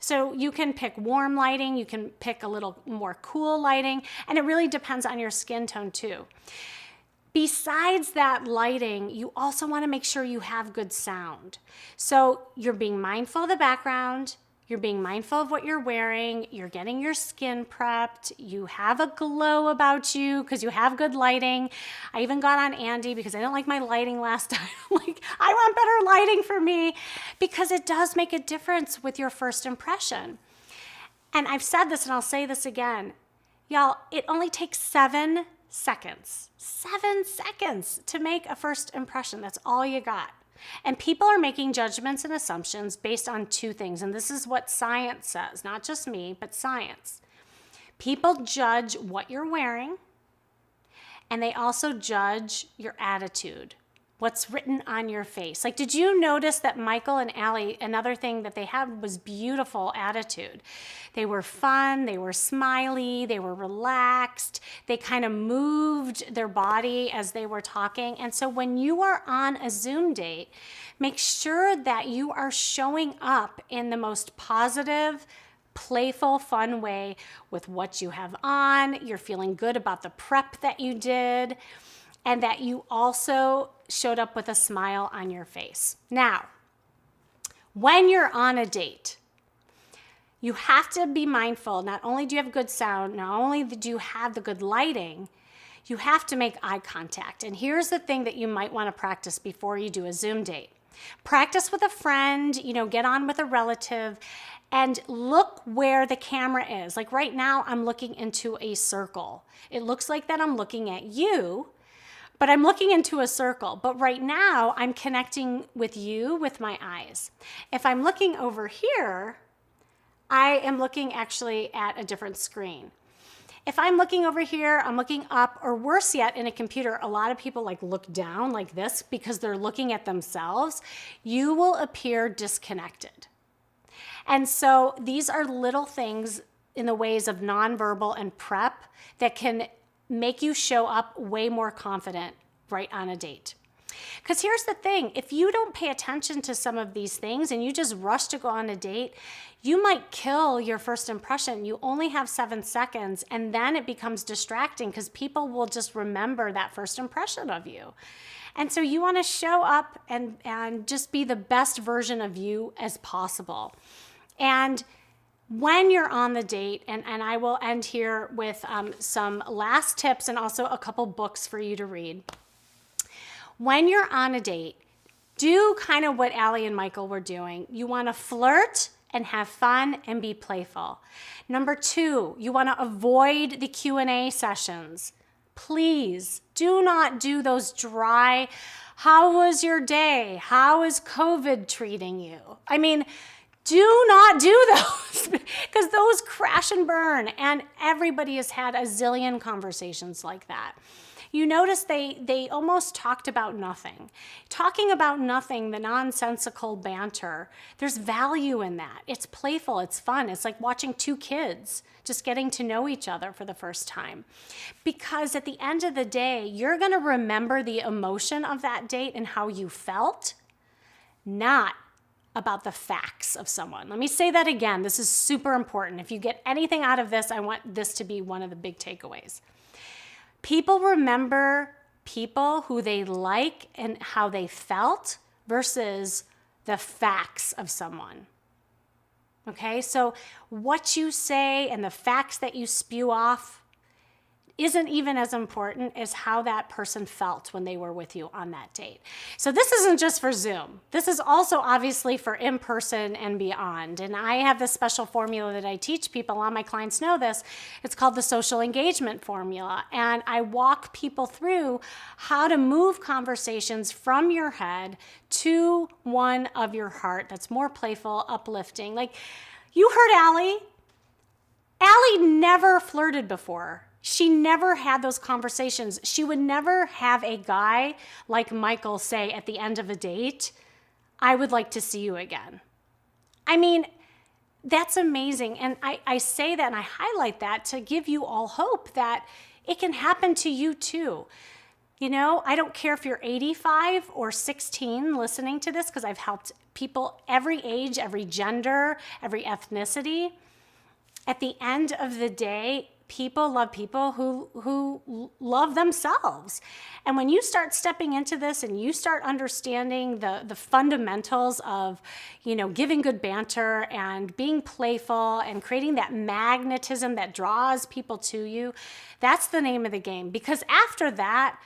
So you can pick warm lighting, you can pick a little more cool lighting, and it really depends on your skin tone too. Besides that lighting, you also want to make sure you have good sound. So you're being mindful of the background, you're being mindful of what you're wearing, you're getting your skin prepped, you have a glow about you because you have good lighting. I even got on Andy because I didn't like my lighting last time. Like, I want better lighting for me, because it does make a difference with your first impression. And I've said this and I'll say this again. Y'all, it only takes 7 seconds. 7 seconds to make a first impression. That's all you got. And people are making judgments and assumptions based on 2 things. And this is what science says, not just me, but science. People judge what you're wearing, and they also judge your attitude, what's written on your face. Like, did you notice that Michael and Allie, another thing that they had was beautiful attitude. They were fun, they were smiley, they were relaxed, they kind of moved their body as they were talking. And so when you are on a Zoom date, make sure that you are showing up in the most positive, playful, fun way with what you have on. You're feeling good about the prep that you did, and that you also showed up with a smile on your face. Now, when you're on a date, you have to be mindful. Not only do you have good sound, not only do you have the good lighting, you have to make eye contact. And here's the thing that you might want to practice before you do a Zoom date. Practice with a friend, get on with a relative, and look where the camera is. Like right now, I'm looking into a circle. It looks like that I'm looking at you, but I'm looking into a circle. But right now, I'm connecting with you with my eyes. If I'm looking over here, I am looking actually at a different screen. If I'm looking over here, I'm looking up, or worse yet, in a computer, a lot of people like look down like this because they're looking at themselves. You will appear disconnected. And so these are little things in the ways of nonverbal and prep that can make you show up way more confident right on a date. Because here's the thing, if you don't pay attention to some of these things and you just rush to go on a date, you might kill your first impression. You only have 7 seconds, and then it becomes distracting because people will just remember that first impression of you. And so you want to show up and just be the best version of you as possible. And when you're on the date, and I will end here with some last tips and also a couple books for you to read. When you're on a date, do kind of what Allie and Michael were doing. You want to flirt and have fun and be playful. Number 2, you want to avoid the Q&A sessions. Please do not do those dry, how was your day? How is COVID treating you? I mean, do not do those because those crash and burn, and everybody has had a zillion conversations like that. You notice they almost talked about nothing. Talking about nothing, the nonsensical banter, there's value in that. It's playful, it's fun. It's like watching 2 kids just getting to know each other for the first time. Because at the end of the day, you're gonna remember the emotion of that date and how you felt, not about the facts of someone. Let me say that again. This is super important. If you get anything out of this, I want this to be one of the big takeaways. People remember people who they like and how they felt versus the facts of someone. Okay, so what you say and the facts that you spew off isn't even as important as how that person felt when they were with you on that date. So this isn't just for Zoom. This is also obviously for in-person and beyond. And I have this special formula that I teach people. All my clients know this. It's called the social engagement formula. And I walk people through how to move conversations from your head to one of your heart that's more playful, uplifting. Like, you heard Allie. Allie never flirted before. She never had those conversations. She would never have a guy like Michael say at the end of a date, I would like to see you again. I mean, that's amazing. And I say that and I highlight that to give you all hope that it can happen to you too. You know, I don't care if you're 85 or 16 listening to this, because I've helped people every age, every gender, every ethnicity. At the end of the day, people love people who love themselves. And when you start stepping into this and you start understanding the fundamentals of, you know, giving good banter and being playful and creating that magnetism that draws people to you, that's the name of the game. Because after that,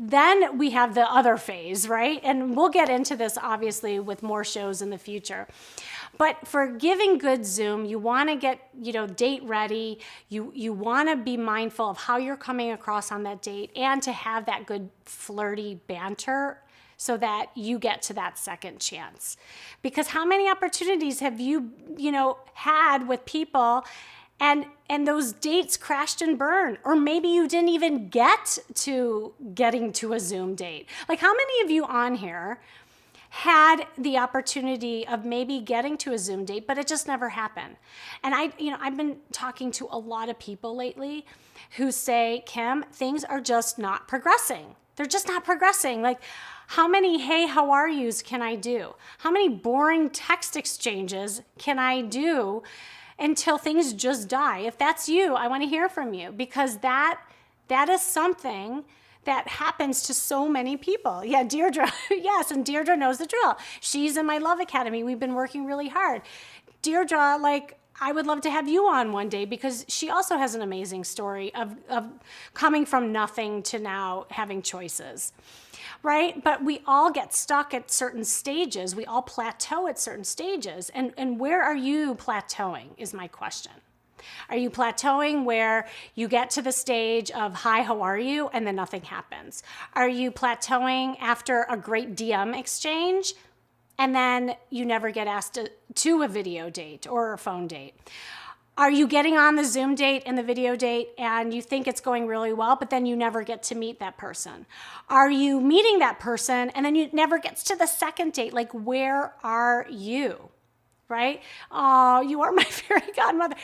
then we have the other phase, right? And we'll get into this obviously with more shows in the future. But for giving good Zoom, you want to get, you know, date ready. You want to be mindful of how you're coming across on that date and to have that good flirty banter so that you get to that second chance. Because how many opportunities have you, you know, had with people and those dates crashed and burned, or maybe you didn't even get to getting to a Zoom date. Like, how many of you on here had the opportunity of maybe getting to a Zoom date, but it just never happened? And I've been talking to a lot of people lately who say, Kim, things are just not progressing. They're just not progressing. Like, how many hey, how are yous can I do? How many boring text exchanges can I do until things just die? If that's you, I want to hear from you, because that is something that happens to so many people. Yeah, Deirdre, yes, and Deirdre knows the drill. She's in my Love Academy. We've been working really hard. Deirdre, like, I would love to have you on one day because she also has an amazing story of coming from nothing to now having choices, right? But we all get stuck at certain stages. We all plateau at certain stages. And where are you plateauing is my question. Are you plateauing where you get to the stage of, hi, how are you? And then nothing happens? Are you plateauing after a great DM exchange and then you never get asked to a video date or a phone date? Are you getting on the Zoom date and the video date and you think it's going really well, but then you never get to meet that person? Are you meeting that person and then you never gets to the second date? Like, where are you? Right? Oh, you are my fairy godmother.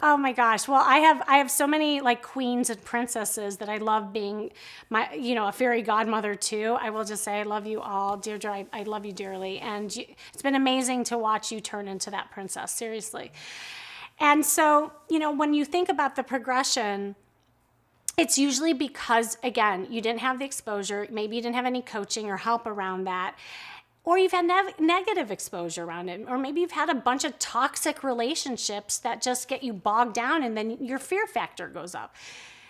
Oh my gosh. Well, I have so many like queens and princesses that I love being my, you know, a fairy godmother too. I will just say I love you all. Deirdre, I love you dearly. And it's been amazing to watch you turn into that princess, seriously. And so, you know, when you think about the progression, it's usually because, again, you didn't have the exposure. Maybe you didn't have any coaching or help around that. Or you've had negative exposure around it. Or maybe you've had a bunch of toxic relationships that just get you bogged down and then your fear factor goes up.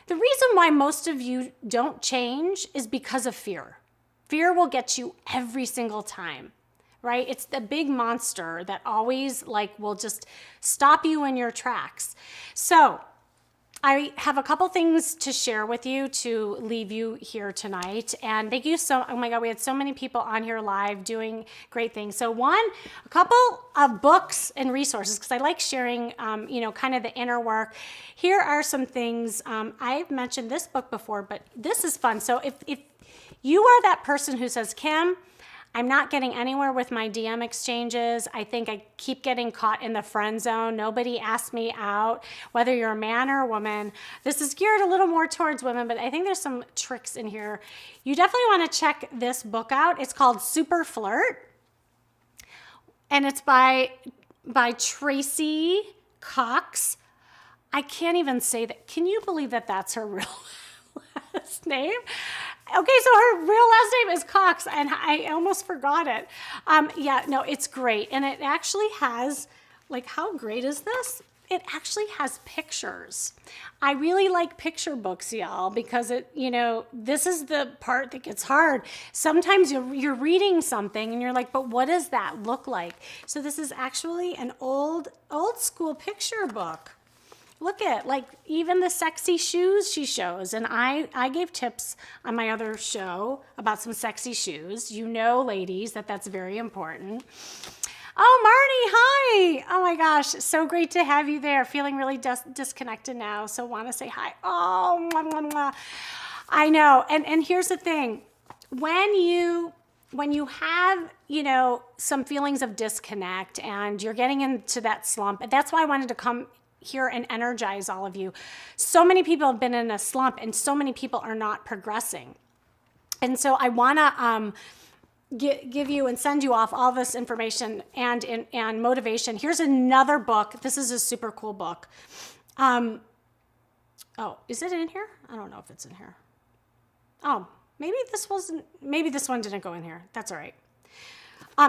The reason why most of you don't change is because of fear. Fear will get you every single time, right? It's the big monster that always like will just stop you in your tracks. So I have a couple things to share with you to leave you here tonight. And thank you oh my God, we had so many people on here live doing great things. So a couple of books and resources, because I like sharing, you know, kind of the inner work. Here are some things. I've mentioned this book before, but this is fun. So if you are that person who says, Kim, I'm not getting anywhere with my DM exchanges. I think I keep getting caught in the friend zone. Nobody asks me out, whether you're a man or a woman. This is geared a little more towards women, but I think there's some tricks in here. You definitely want to check this book out. It's called Super Flirt, and it's by Tracy Cox. I can't even say that. Can you believe that that's her real last name? Okay, so her real last name is Cox, and I almost forgot it. Yeah, no, it's great. And it actually has, like, how great is this? It actually has pictures. I really like picture books, y'all, because it, you know, this is the part that gets hard. Sometimes you're reading something and you're like, but what does that look like? So this is actually an old school picture book. Look at, like, even the sexy shoes she shows. And I gave tips on my other show about some sexy shoes. You know, ladies, that's very important. Oh, Marty, hi. Oh my gosh, so great to have you there. Feeling really disconnected now, so want to say hi. Oh, mwah, mwah, mwah. I know. And here's the thing. When you have, you know, some feelings of disconnect and you're getting into that slump, that's why I wanted to come here and energize all of you. So many people have been in a slump and so many people are not progressing. And so I want to give you and send you off all this information and motivation. Here's another book. This is a super cool book. Oh, is it in here? I don't know if it's in here. Oh, maybe this one didn't go in here. That's all right.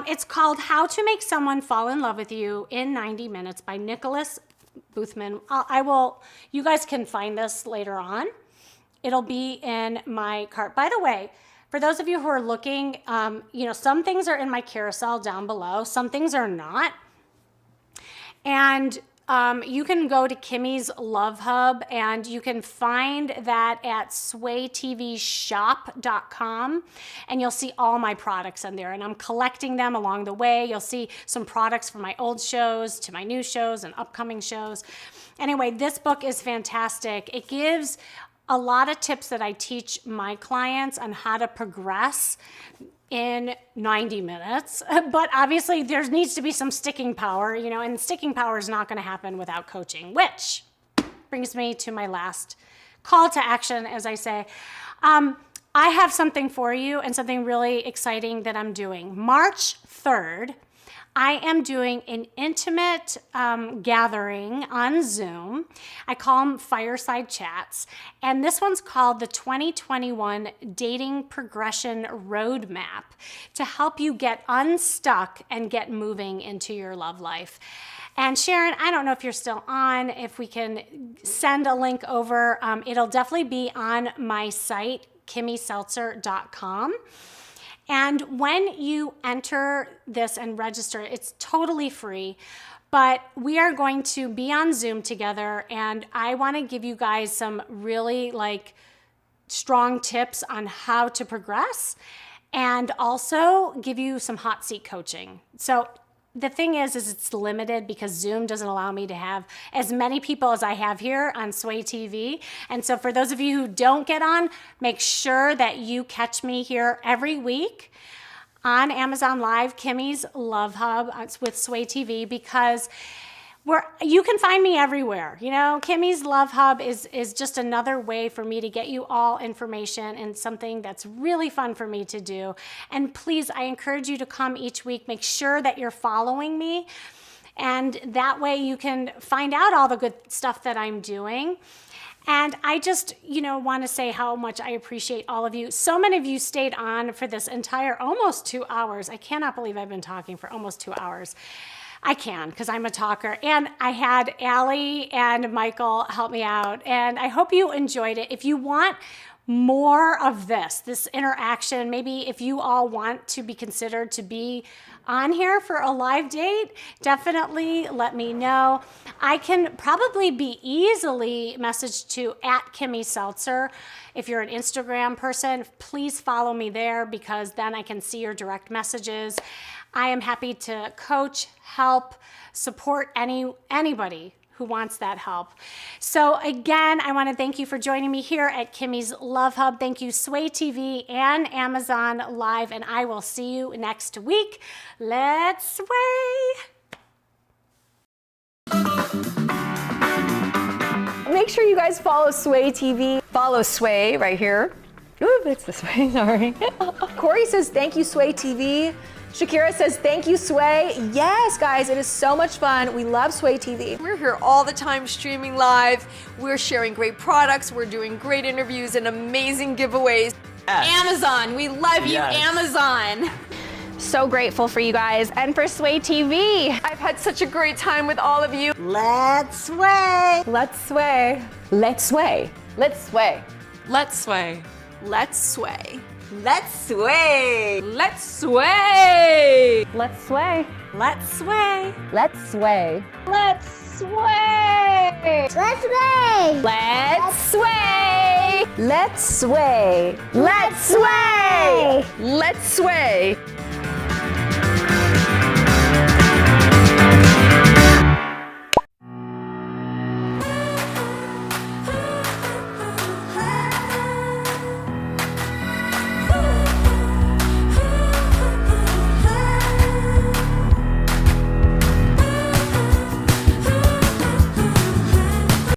It's called How to Make Someone Fall in Love with You in 90 Minutes by Nicholas Boothman. You guys can find this later on. It'll be in my cart. By the way, for those of you who are looking, you know, some things are in my carousel down below. Some things are not. And you can go to Kimmy's Love Hub and you can find that at swaytvshop.com and you'll see all my products in there and I'm collecting them along the way. You'll see some products from my old shows to my new shows and upcoming shows. Anyway, this book is fantastic. It gives a lot of tips that I teach my clients on how to progress in 90 minutes, but obviously there needs to be some sticking power, you know, and sticking power is not going to happen without coaching, which brings me to my last call to action, as I say. I have something for you and something really exciting that I'm doing. March 3rd, I am doing an intimate gathering on Zoom. I call them fireside chats. And this one's called the 2021 Dating Progression Roadmap to help you get unstuck and get moving into your love life. And Sharon, I don't know if you're still on, if we can send a link over. It'll definitely be on my site, kimmyseltzer.com. And when you enter this and register, it's totally free, but we are going to be on Zoom together, and I want to give you guys some really strong tips on how to progress and also give you some hot seat coaching. So the thing is it's limited because Zoom doesn't allow me to have as many people as I have here on Sway TV. And so for those of you who don't get on, make sure that you catch me here every week on Amazon Live, Kimmy's Love Hub with Sway TV, because you can find me everywhere. You know, Kimmy's Love Hub is just another way for me to get you all information and something that's really fun for me to do. And please, I encourage you to come each week. Make sure that you're following me. And that way you can find out all the good stuff that I'm doing. And I just, want to say how much I appreciate all of you. So many of you stayed on for this entire almost 2 hours. I cannot believe I've been talking for almost 2 hours. I can, because I'm a talker. And I had Allie and Michael help me out. And I hope you enjoyed it. If you want more of this interaction, maybe if you all want to be considered to be on here for a live date, definitely let me know. I can probably be easily messaged to @KimmySeltzer. If you're an Instagram person, please follow me there, because then I can see your direct messages. I am happy to coach, help, support anybody who wants that help. So again, I want to thank you for joining me here at Kimmy's Love Hub. Thank you, Sway TV and Amazon Live, and I will see you next week. Let's sway. Make sure you guys follow Sway TV. Follow Sway right here. Ooh, it's this way, sorry. Corey says, thank you, Sway TV. Shakira says, thank you, Sway. Yes, guys, it is so much fun. We love Sway TV. We're here all the time streaming live. We're sharing great products. We're doing great interviews and amazing giveaways. Amazon, we love you, Amazon. So grateful for you guys and for Sway TV. I've had such a great time with all of you. Let's sway. Let's sway. Let's sway. Let's sway. Let's sway. Let's sway. Let's sway. Let's sway. Let's sway. Let's sway. Let's sway. Let's sway. Let's sway. Let's sway. Let's sway. Let's sway. Let's sway.